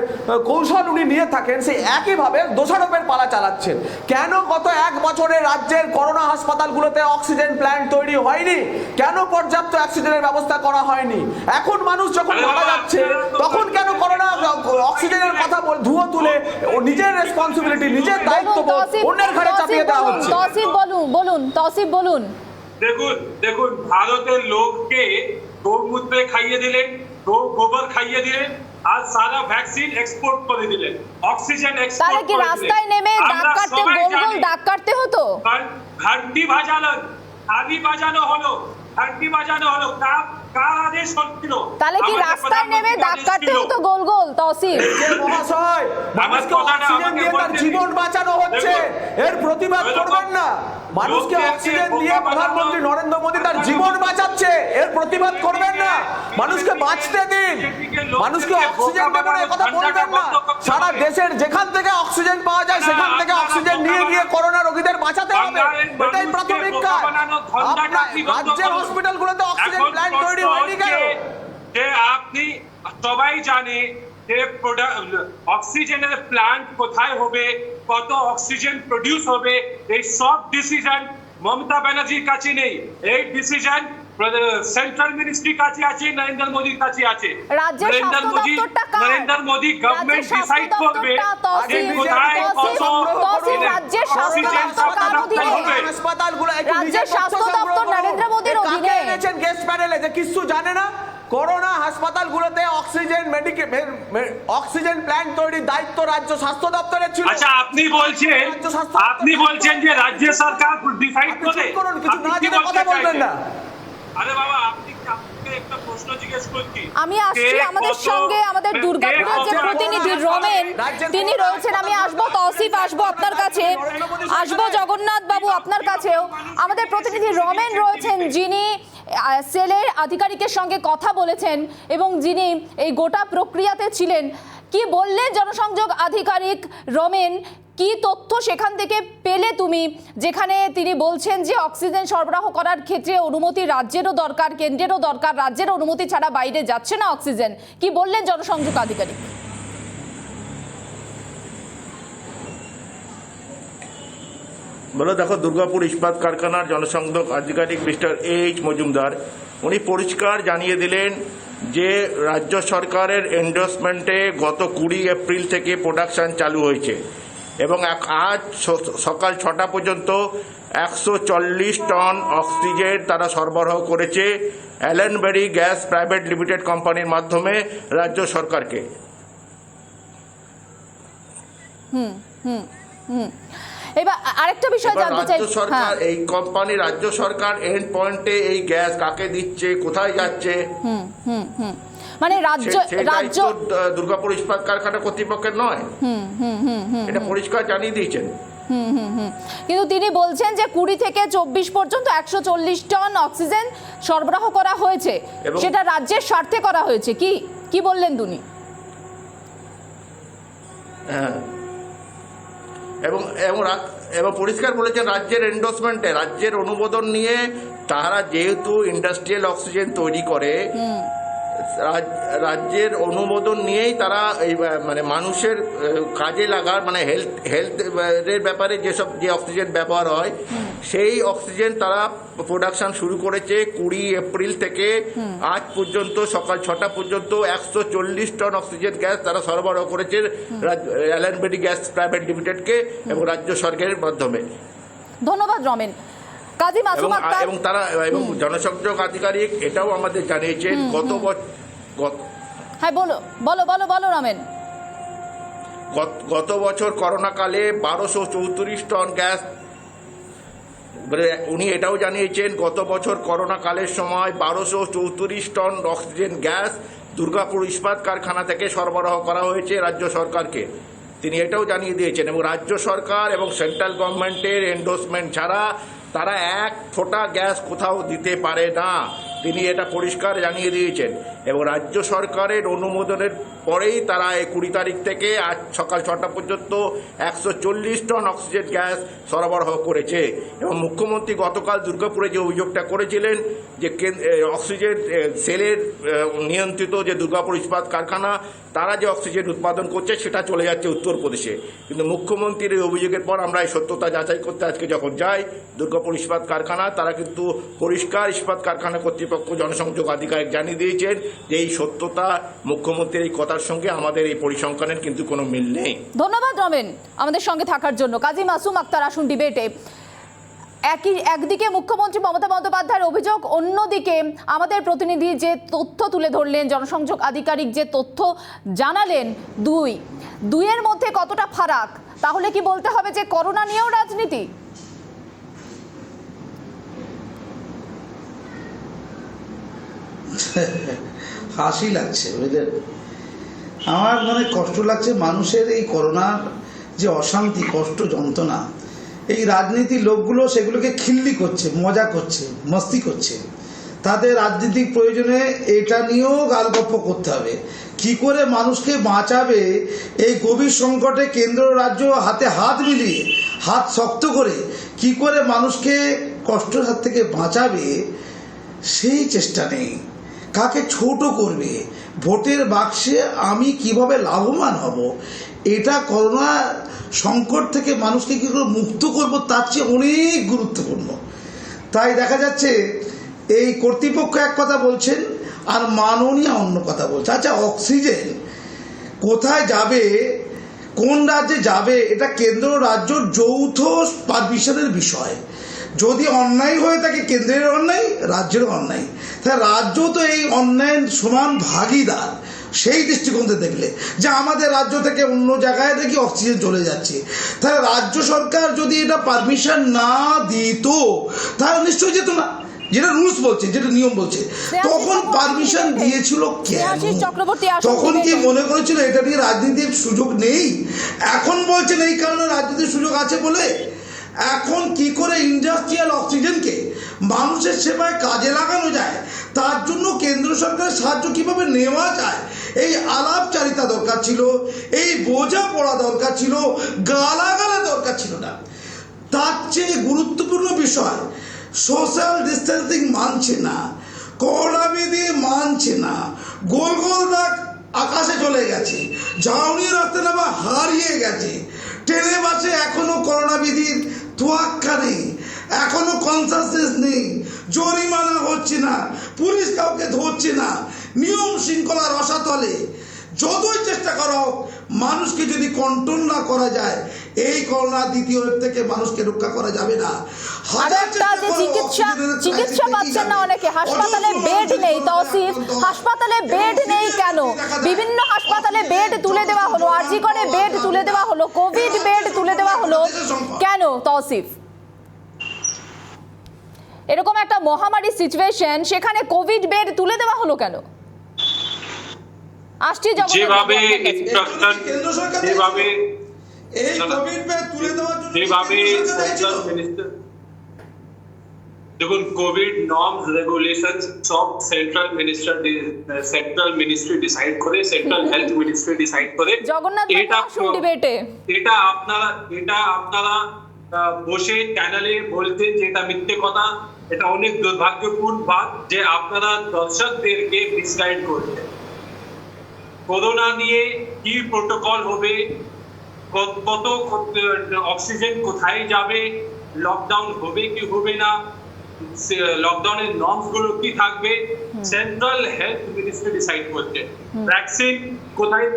কৌশল উনি নিয়ে থাকেন, সেই একইভাবে দোষারোপের পালা চালাচ্ছেন। কেন গত 1 বছরে রাজ্যের করোনা হাসপাতালগুলোতে অক্সিজেন প্ল্যান্ট তৈরি হয়নি? কেন পর্যাপ্ত অক্সিজেনের ব্যবস্থা করা হয়নি? এখন মানুষ যখন মারা যাচ্ছে তখন কেন করোনা অক্সিজেনের কথা ধুয়ো তুলে ও নিজের রেসপন্সিবিলিটি, নিজের দায়িত্ব অন্যের ঘাড়ে চাপিয়ে দেওয়া হচ্ছে?
তৌসিফ বলুন।
দেখুন ভারতের লোককে গৌমূত্রে খাইয়ে দিলেন, গোবর খাইয়ে দিলেন, আর সারা ভ্যাকসিন এক্সপোর্ট করে দিলেন, অক্সিজেন এক্সপোর্ট
তাহলে কি রাস্তায় নেমে দাগ কাটতে, গোল গোল দাগ কাটতে হতো?
ঘন্টি বাজানো হলো, কার আদেশ হচ্ছিল?
তাহলে কি রাস্তায় নেমে দাগ কাটতে হতো গোল গোল? তৌসিফ
মহাশয়, মানুষকে অক্সিজেন দিয়ে তার জীবন বাঁচানো হচ্ছে, এর প্রতিবাদ করবেন না? মানুষকে অক্সিজেন দিয়ে প্রধানমন্ত্রী নরেন্দ্র মোদী তার জীবন বাঁচাচ্ছে, এর প্রতিবাদ করবেন না? মানুষকে বাঁচতে দিন, মানুষকে অক্সিজেন দেবেন এ কথা বলবেন না। সারা দেশের যেখান থেকে অক্সিজেন পাওয়া যায় সেখান থেকে অক্সিজেন নিয়ে গিয়ে করোনা রোগীদের বাঁচাতে হবে, এটাই প্রাথমিক কাজ। আপনার রাজ্যের হসপিটালগুলোতে অক্সিজেন প্ল্যান্ট তৈরি হয়নি কেন?
যে আপনি সবাই জানে যে অক্সিজেনের প্ল্যান্ট কোথায় হবে, কত অক্সিজেন প্রডিউস হবে, এই সব ডিসিশন মমতা ব্যানার্জির কাছে নেই। এই ডিসিশন সেন্ট্রাল মিনিস্ট্রির কাছে আছে, নরেন্দ্র মোদীর কাছে আছে। নরেন্দ্র মোদী গভর্নমেন্ট ডিসাইড করবে যে কোথায় কত
রাজ্যের স্বাস্থ্য দপ্তর নরেন্দ্র মোদীর অধীনে।
গেস্ট প্যানেলে যে কিছু জানে না, করোনা হাসপাতালগুলোতে অক্সিজেন প্ল্যান্ট তৈরির দায়িত্ব রাজ্য স্বাস্থ্য দপ্তরের ছিল।
আচ্ছা, আপনি বলছেন যে রাজ্য সরকার ডিসাইড করে,
কিছু না জেনে কথা বলবেন না।
আরে বাবা, একটা প্রশ্ন জিজ্ঞেস করছি।
আমি আসছি, আমাদের সঙ্গে আমাদের দুর্গাপুরের যে প্রতিনিধি রমেন তিনি রয়েছেন। আমি আসবো তৌসিফ, আসবো আপনার কাছে, আসবো জগন্নাথ বাবু আপনার কাছেও। আমাদের প্রতিনিধি রমেন রয়েছেন, যিনি সেলের আধিকারিকের সঙ্গে কথা বলেছেন এবং যিনি এই গোটা প্রক্রিয়াতে ছিলেন। কি বললেন জনসংযোগ আধিকারিক রমেন? কি তথ্য সেখান থেকে পেলে তুমি, যেখানে তিনি বলছেন যে অক্সিজেন সরবরাহ করার ক্ষেত্রে অনুমতি রাজ্যেরও দরকার, কেন্দ্রেরও দরকার, রাজ্যের অনুমতি ছাড়া বাইরে যাচ্ছে না অক্সিজেন? কি বললেন জনসংযোগ আধিকারিক?
বলো, দেখো, দুর্গাপুর ইস্পাত কারখানার জনসংযোগ আধিকারিক মিস্টার এইচ মজুমদার উনি পরিষ্কার জানিয়ে দিলেন যে রাজ্য সরকারের এন্ডোর্সমেন্টে গত 20 এপ্রিল থেকে প্রোডাকশন চালু হয়েছে এবং আজ সকাল 6টা পর্যন্ত 140 টন অক্সিজেন তারা সরবরাহ করেছে অ্যালেনবেরি গ্যাস প্রাইভেট লিমিটেড কোম্পানির মাধ্যমে রাজ্য সরকারকে।
এবার আরেকটা বিষয় জানতে চাই,
রাজ্য সরকার এই কোম্পানি, রাজ্য সরকার এন্ড পয়েন্টে এই গ্যাস কাকে দিচ্ছে, কোথায় যাচ্ছে,
মানে রাজ্য
দুর্গাপুর ইস্পাত কারখানা কর্তৃপক্ষের নয়, এটা পরিষ্কার জানিয়ে দিয়েছেন।
কিন্তু তিনি বলছেন যে 20 থেকে 24 পর্যন্ত 140 টন অক্সিজেন সরবরাহ করা হয়েছে, সেটা রাজ্যের স্বার্থে করা হয়েছে। কি বললেন তিনি?
হ্যাঁ, এবং পরিষ্কার বলেছেন রাজ্যের এন্ডোর্সমেন্টে, রাজ্যের অনুমোদন নিয়ে তারা যেহেতু ইন্ডাস্ট্রিয়াল অক্সিজেন তৈরি করে, রাজ্যের অনুমোদন নিয়েই তারা এই মানে মানুষের কাজে লাগার মানে হেলথের ব্যাপারে যে অক্সিজেন ব্যবহার হয় সেই অক্সিজেন তারা প্রোডাকশন শুরু করেছে 20 এপ্রিল থেকে আজ পর্যন্ত সকাল 6টা পর্যন্ত 140 টন অক্সিজেন গ্যাস তারা সরবরাহ করেছে অ্যালেনবেরি গ্যাস প্রাইভেট লিমিটেডকে এবং রাজ্য সরকারের মাধ্যমে।
ধন্যবাদ রমেন।
এবং তারা এবং জনসংযোগ আধিকারিক এটাও আমাদের জানিয়েছেন
রমেন,
গত বছর করোনাকালে 1234 টন গ্যাস, উনি এটাও জানিয়েছেন গত বছর করোনাকালের সময় 1234 টন অক্সিজেন গ্যাস দুর্গাপুর ইস্পাত কারখানা থেকে সরবরাহ করা হয়েছে রাজ্য সরকারকে। তিনি এটাও জানিয়ে দিয়েছেন এবং রাজ্য সরকার এবং সেন্ট্রাল গভর্নমেন্টের এন্ডোর্সমেন্ট ছাড়া তারা এক ফোঁটা গ্যাস কোথাও দিতে পারে না, তিনি এটা পরিষ্কার জানিয়ে দিয়েছেন। এবং রাজ্য সরকারের অনুমোদনের পরেই তারা এই 20 তারিখ থেকে আজ সকাল 6টা পর্যন্ত 140 টন অক্সিজেন গ্যাস সরবরাহ করেছে। এবং মুখ্যমন্ত্রী গতকাল দুর্গাপুরে যে অভিযোগটা করেছিলেন যে অক্সিজেন সেলের নিয়ন্ত্রিত যে দুর্গাপুর ইস্পাত কারখানা তারা যে অক্সিজেন উৎপাদন করছে সেটা চলে যাচ্ছে উত্তরপ্রদেশে। কিন্তু মুখ্যমন্ত্রীর এই অভিযোগের পর আমরা এই সত্যতা যাচাই করতে আজকে যখন যাই দুর্গাপুর ইস্পাত কারখানা, তারা কিন্তু পরিষ্কার ইস্পাত কারখানা কর্তৃপক্ষ জনসংযোগ আধিকারিক জানিয়ে দিয়েছেন যে এই সত্যতা মুখ্যমন্ত্রীর এই কথার সঙ্গে আমাদের এই পরিসংখ্যানের কিন্তু কোনো মিল নেই।
ধন্যবাদ রমেন আমাদের সঙ্গে থাকার জন্য। কাজী মাসুম আক্তার, আসুন ডিবেটে। একদিকে মুখ্যমন্ত্রী মমতা বন্দ্যোপাধ্যায়ের অভিযোগ, অন্যদিকে আমাদের প্রতিনিধি যে তথ্য তুলে ধরলেন, জনসংযোগ আধিকারিক যে তথ্য জানালেন, দুইয়ের মধ্যে কতটা ফারাক? তাহলে কি বলতে হবে যে করোনা নিয়েও রাজনীতি?
হাসি লাগছে ওদের, আমার মনে কষ্ট লাগছে মানুষের এই করোনার যে অশান্তি, কষ্ট, যন্ত্রণা, এই রাজনীতির লোকগুলো সেগুলোকে খিল্লি করছে, মজা করছে, মস্তি করছে। তাদের রাজনৈতিক প্রয়োজনে এটা নিয়েও গালগপ্প করতে হবে। কি করে মানুষকে বাঁচাবে এই গভীর সংকটে কেন্দ্র রাজ্য হাতে হাত মিলিয়ে, হাত শক্ত করে কি করে মানুষকে কষ্টের হাত থেকে বাঁচাবে সেই চেষ্টা নেই। কাকে ছোট করবে, ভোটের বাক্সে আমি কিভাবে লাভবান হব, এটা করোনা সংকট থেকে মানুষকে কী করে মুক্ত করব তার চেয়ে অনেক গুরুত্বপূর্ণ। তাই দেখা যাচ্ছে এই কর্তৃপক্ষ এক কথা বলছেন আর মাননীয় অন্য কথা বলছে। আচ্ছা, অক্সিজেন কোথায় যাবে, কোন রাজ্যে যাবে, এটা কেন্দ্র রাজ্য যৌথ পারমিশনের বিষয়। যদি অন্যায় হয়ে থাকে কেন্দ্রের অন্যায়, রাজ্যের অন্যায়, তাই রাজ্য তো এই অন্যায়ের সমান ভাগিদার। সেই দৃষ্টিকোণ থেকে দেখলে যে আমাদের রাজ্য থেকে অন্য জায়গায় নাকি অক্সিজেন চলে যাচ্ছে, তাহলে রাজ্য সরকার যদি এটা পারমিশন না দিত তাহলে নিশ্চয়ই যেত না, যেটা রুলস বলছে, যেটা নিয়ম বলছে। তখন পারমিশন দিয়েছিল কেন? তখন কি মনে করেছিল এটা নিয়ে রাজনীতির সুযোগ নেই? এখন বলছেন এই কারণে রাজনীতির সুযোগ আছে বলে। এখন কি করে ইন্ডাস্ট্রিয়াল অক্সিজেনকে মানুষের সেবায় কাজে লাগানো যায়, তার জন্য কেন্দ্র সরকারের সাহায্য কিভাবে নেওয়া যায়, এই আলাপচারিতা দরকার ছিল, এই বোঝা পড়া দরকার ছিল, গালাগালা দরকার ছিল না। তার চেয়ে গুরুত্বপূর্ণ বিষয়, সোশ্যাল ডিস্টেন্সিং মানছে না, করোনা বিধি মানছে না, গোল গোল দাগ আকাশে চলে গেছে, ঝাউনি রাস্তা নামা হারিয়ে গেছে, ট্রেনে বাসে এখনো করোনা বিধির তোয়াক্কা নেই, এখনো কনসাসনেস নেই, জরিমানা হচ্ছে না, পুলিশ কাউকে ধরছে না, নিয়ম শৃঙ্খলা রসাতলে। যতই চেষ্টা করা হোক, মানুষকে যদি কন্ট্রোল না করা যায়, এই করোনা দ্বিতীয় ওয়েভ থেকে মানুষকে রক্ষা করা যাবে না।
চিকিৎসা পাচ্ছেন না অনেকে, হাসপাতালে বেড নেই। তৌসিফ, হাসপাতালে বেড নেই কেন? বিভিন্ন হাসপাতালে বেড তুলে দেওয়া হলো, আরজি করে বেড তুলে দেওয়া হলো, কোভিড বেড তুলে দেওয়া হলো কেন? তৌসিফ, এরকম একটা মহামারী সিচুয়েশন, সেখানে কোভিড বেড তুলে দেওয়া হলো কেন? আসছি
যেভাবে ইনস্ট্রাকশন, যেভাবে দেখুন, কোভিড নর্মস রেগুলেশন সব সেন্ট্রাল মিনিস্ট্রি ডিসাইড করে, সেন্ট্রাল হেলথ মিনিস্ট্রি ডিসাইড করে। এটা আপনারা বসে চ্যানেলে বলতেন যে এটা মিথ্যে কথা। এটা অনেক দুর্ভাগ্যপূর্ণ বাত যে আপনারা দর্শকদেরকে মিসগাইড করছেন। করোনা নিয়ে কি প্রোটোকল হবে, কত অক্সিজেন কোথায় যাবে, লকডাউন হবে কি হবে না, লকডাউনের নর্মস গুলো কি থাকবে, সেন্ট্রাল হেলথ মিনিস্ট্রি ডিসাইড করছে। ভ্যাকসিন কোথায়,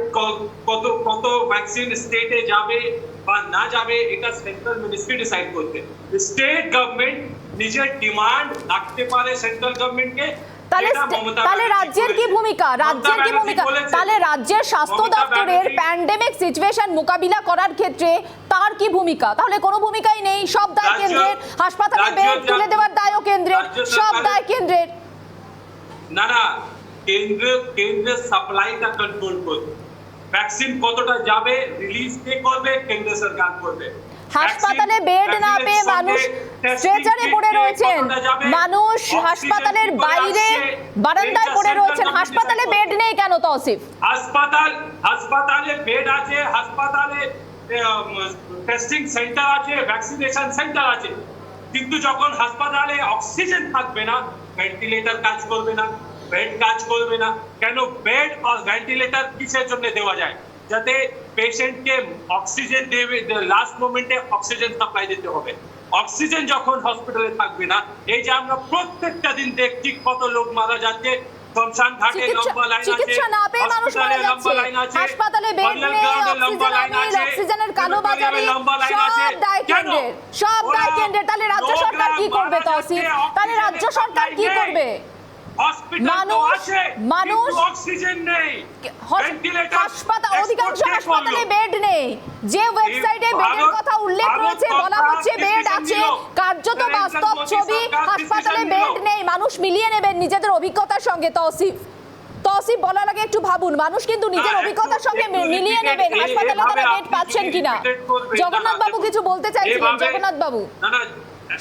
কত ভ্যাকসিন স্টেটে যাবে বা না যাবে, এটা সেন্ট্রাল মিনিস্ট্রি ডিসাইড করছে। স্টেট গভর্নমেন্ট নিজের ডিমান্ড রাখতে পারে সেন্ট্রাল গভর্নমেন্টকে।
তাহলে রাজ্যের কি ভূমিকা? তাহলে রাজ্যের স্বাস্থ্য দপ্তরের প্যান্ডেমিক সিচুয়েশন মোকাবিলা করার ক্ষেত্রে তার কি ভূমিকা? তাহলে কোনো ভূমিকাই নেই, সব দায় কেন্দ্রের। হাসপাতালে বেড তুলে দেওয়ার দায়ও কেন্দ্রের, সব দায় কেন্দ্রের।
না, কেন্দ্রের সাপ্লাইটা কন্ট্রোল করবে। ভ্যাকসিন কতটা যাবে, রিলিজ কে করবে, কেন্দ্র সরকার করবে।
হাসপাতালে বেড না পেয়ে মানুষ স্ট্রেচারে পড়ে রয়েছেন, মানুষ হাসপাতালের বাইরে বারান্দায় পড়ে রয়েছেন, হাসপাতালে বেড নেই কেন তৌসিফ?
হাসপাতালে বেড আছে, হাসপাতালে টেস্টিং সেন্টার আছে, ভ্যাকসিনেশন সেন্টার আছে, কিন্তু যখন হাসপাতালে অক্সিজেন থাকবে না, ভেন্টিলেটর কাজ করবে না, বেড কাজ করবে না। কেন বেড আর ভেন্টিলেটর কিসের জন্য দেওয়া যায়? যাতে পেশেন্টকে অক্সিজেন দেবে, লাস্ট মোমেন্টে অক্সিজেন সাপ্লাই দিতে হবে। অক্সিজেন যখন হসপিটালে থাকবে না, এই যে আমরা প্রত্যেকটা দিন দেখছি কত লোক মারা যাচ্ছে, শ্মশান ঘাটে লম্বা লাইন আছে,
চিকিৎসা না পেয়ে মানুষ মারা যাচ্ছে, হাসপাতালে বেড নেই, অক্সিজেন নেই, অক্সিজেনের কালোবাজারি, সব দায় কেন্দ্রের। তাহলে রাজ্য সরকার কি করবে তৌসিফ? তাহলে রাজ্য সরকার কি করবে? মানুষ
অক্সিজেন নেই,
হাসপাতাল, অধিকাংশ হাসপাতালে বেড নেই। যে ওয়েবসাইটে বেডের কথা উল্লেখ রয়েছে বলা হচ্ছে বেড আছে, কার্যত বাস্তব ছবি হাসপাতালে বেড নেই। মানুষ মিলিয়ে নেবেন নিজেদের অভিজ্ঞতার সঙ্গে। তৌসিফ বলার আগে একটু ভাবুন, মানুষ কিন্তু নিজের অভিজ্ঞতার সঙ্গে মিলিয়ে নেবেন হাসপাতালে তারা বেড পাচ্ছেন কিনা। জগন্নাথ বাবু কিছু বলতে চাইছিলেন। জগন্নাথ বাবু,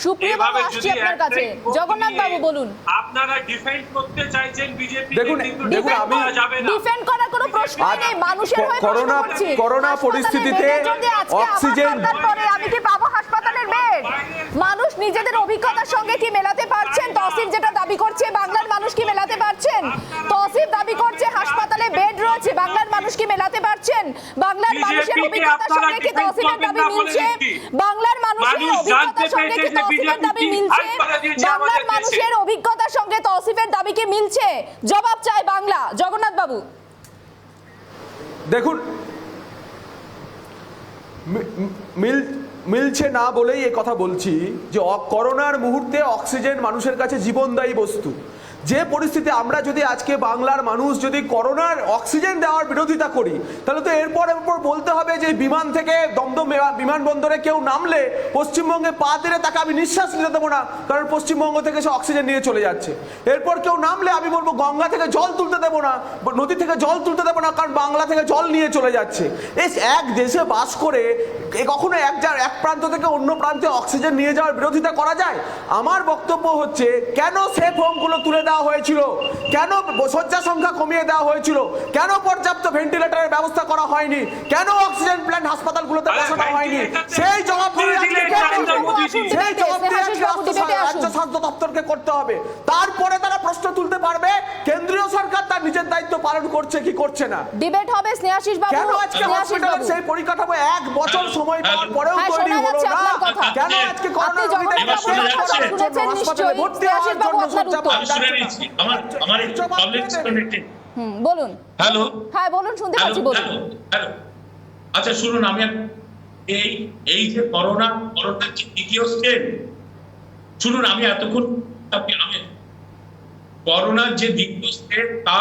সুপ্রিয় বাবু আসছি আপনার কাছে। জগন্নাথ বাবু বলুন।
আপনারা ডিফেন্ড করতে চাইছেন বিজেপি,
দেখুন আমি
ডিফেন্ড করার কোনো প্রশ্নই নেই, মানুষের হয়ে প্রশ্ন করছি।
করোনা পরিস্থিতিতে অক্সিজেন
পরে আমি কি পাবো হাসপাতালের বেড? মানুষ নিজেদের অভিজ্ঞতার সঙ্গে কি মেলাতে পারছেন? তৌসিফ যেটা দাবি করছে বাংলার মানুষ কি মেলাতে পারছেন? তৌসিফ দাবি করছে হাসপাতালে বেড রয়েছে, বাংলার মানুষ কি মেলাতে পারছেন? বাংলার মানুষের অভিজ্ঞতার সঙ্গে কি তৌসিফের দাবি মিলছে? বাংলার মানুষের অভিজ্ঞতার সঙ্গে কি তৌসিফের দাবি মিলছে? বাংলার মানুষের অভিজ্ঞতার সঙ্গে তৌসিফের দাবি কি মিলছে? জবাব চাই বাংলা। জগন্নাথ বাবু
দেখুন, মিলছে না বলেই এই কথা বলছি যে করোনার মুহূর্তে অক্সিজেন মানুষের কাছে জীবনদায়ী বস্তু। যে পরিস্থিতি আমরা যদি আজকে বাংলার মানুষ যদি করোনার অক্সিজেন দেওয়ার বিরোধিতা করি, তাহলে তো এরপর বলতে হবে যে বিমান থেকে দমদম বিমানবন্দরে কেউ নামলে পশ্চিমবঙ্গে পা দিলে তাকে আমি নিঃশ্বাস নিতে দেবো না, কারণ পশ্চিমবঙ্গ থেকে সে অক্সিজেন নিয়ে চলে যাচ্ছে। এরপর কেউ নামলে আমি বলবো গঙ্গা থেকে জল তুলতে দেবো না, নদী থেকে জল তুলতে দেবো না, কারণ বাংলা থেকে জল নিয়ে চলে যাচ্ছে। এই এক দেশে বাস করে কখনো এক প্রান্ত থেকে অন্য প্রান্তে অক্সিজেন নিয়ে যাওয়ার বিরোধিতা করা যায়? আমার বক্তব্য হচ্ছে, কেন সেফ হোমগুলো তুলে দেওয়া হয়েছিল, কেন শয্যা সংখ্যা কমিয়ে দেওয়া হয়েছিল, কেন পর্যাপ্ত ভেন্টিলেটরের ব্যবস্থা করা হয়নি, কেন অক্সিজেন প্ল্যান্ট হাসপাতালগুলোতে বসানো হয়নি, সেই জবাবদিহি রাজ্য স্বাস্থ্য দপ্তরকে করতে হবে। তারপরে তারা প্রশ্ন তুলতে পারবে কেন্দ্রীয় সরকার তার নিজের দায়িত্ব পালন করছে কি করছে না।
ডিবেট হবে স্নেহাশিস বাবু।
কেন আজকে হসপিটালে সেই পরিকাঠামো 1 বছর সময় পাওয়ার পরেও তৈরি হলো না? কেন আজকে করোনা রোগীদের হাসপাতালে ভর্তি হওয়ার জন্য শয্যা
বলুন।
হ্যালো,
হ্যাঁ বলুন, শুনতে পাচ্ছি, বলুন।
আচ্ছা শুনুন, আমি এই যে করোনার যে দ্বিতীয় স্টেজ, শুনুন আমি এতক্ষণ করোনার যে দ্বিতীয় স্টেজ তা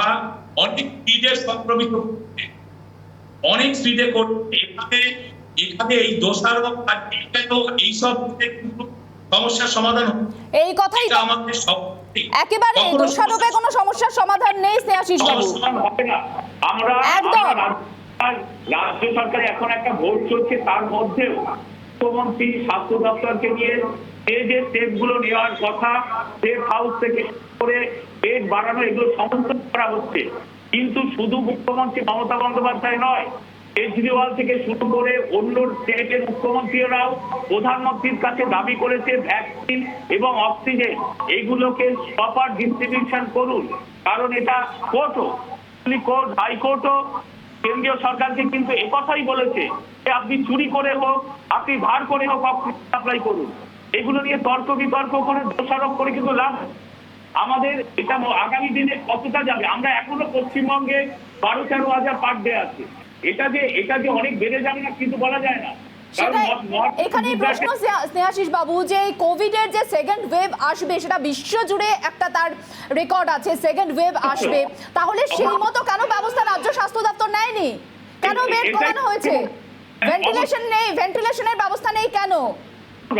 অনেক স্পিডে সংক্রমিত করছে, অনেক স্পিডে করছে। এখানে এই দোষারোপ এইসব সমস্যার সমাধান,
এই কথাই তো
আমাদের সব
একেবারে দোষারোপে কোনো সমস্যার সমাধান নেই স্নেহাশিস বাবু।
আমরা
একদম
রাজ্য সরকার এখন একটা ভোট চলছে, তার মধ্যেও মুখ্যমন্ত্রী স্বাস্থ্য দপ্তরকে নিয়ে যে স্টেপগুলো নেওয়ার কথা, সেফ হাউস থেকে করে বেড বাড়ানো, এগুলো সমর্থন করা হচ্ছে। কিন্তু শুধু মুখ্যমন্ত্রী মমতা বন্দ্যোপাধ্যায় নয়, কেজরিওয়াল থেকে শুরু করে অন্য স্টেটের মুখ্যমন্ত্রীরাও প্রধানমন্ত্রীর কাছে দাবি করেছে ভ্যাকসিন এবং অক্সিজেন এগুলোকে প্রপার ডিস্ট্রিবিউশন করুন, কারণ এটা কোর্টও, হাইকোর্টও কেন্দ্রীয় সরকারকে কিন্তু একথাই বলেছে যে আপনি চুরি করে হোক, আপনি ধার করে হোক অক্সিজেন সাপ্লাই করুন। এগুলো নিয়ে তর্ক বিতর্ক করে দোষারোপ করে কিন্তু লাভ। আমাদের এটা আগামী দিনে কতটা যাবে? আমরা এখনো পশ্চিমবঙ্গে 12-13 হাজার পার ডে আছে। এটা যে অনেক বেড়ে যাবে না কিন্তু বলা যায় না।
এখানে প্রশ্ন স্নেহাশিস বাবু, যে কোভিড এর যে সেকেন্ড ওয়েভ আসবে সেটা বিশ্ব জুড়ে একটা তার রেকর্ড আছে, সেকেন্ড ওয়েভ আসবে, তাহলে সেই মতো কেন ব্যবস্থা রাজ্য স্বাস্থ্য দপ্তর নেয়নি? কেন বেড কমানো হয়েছে? ভেন্টিলেশন নেই, ভেন্টিলেশনের ব্যবস্থা নেই কেন?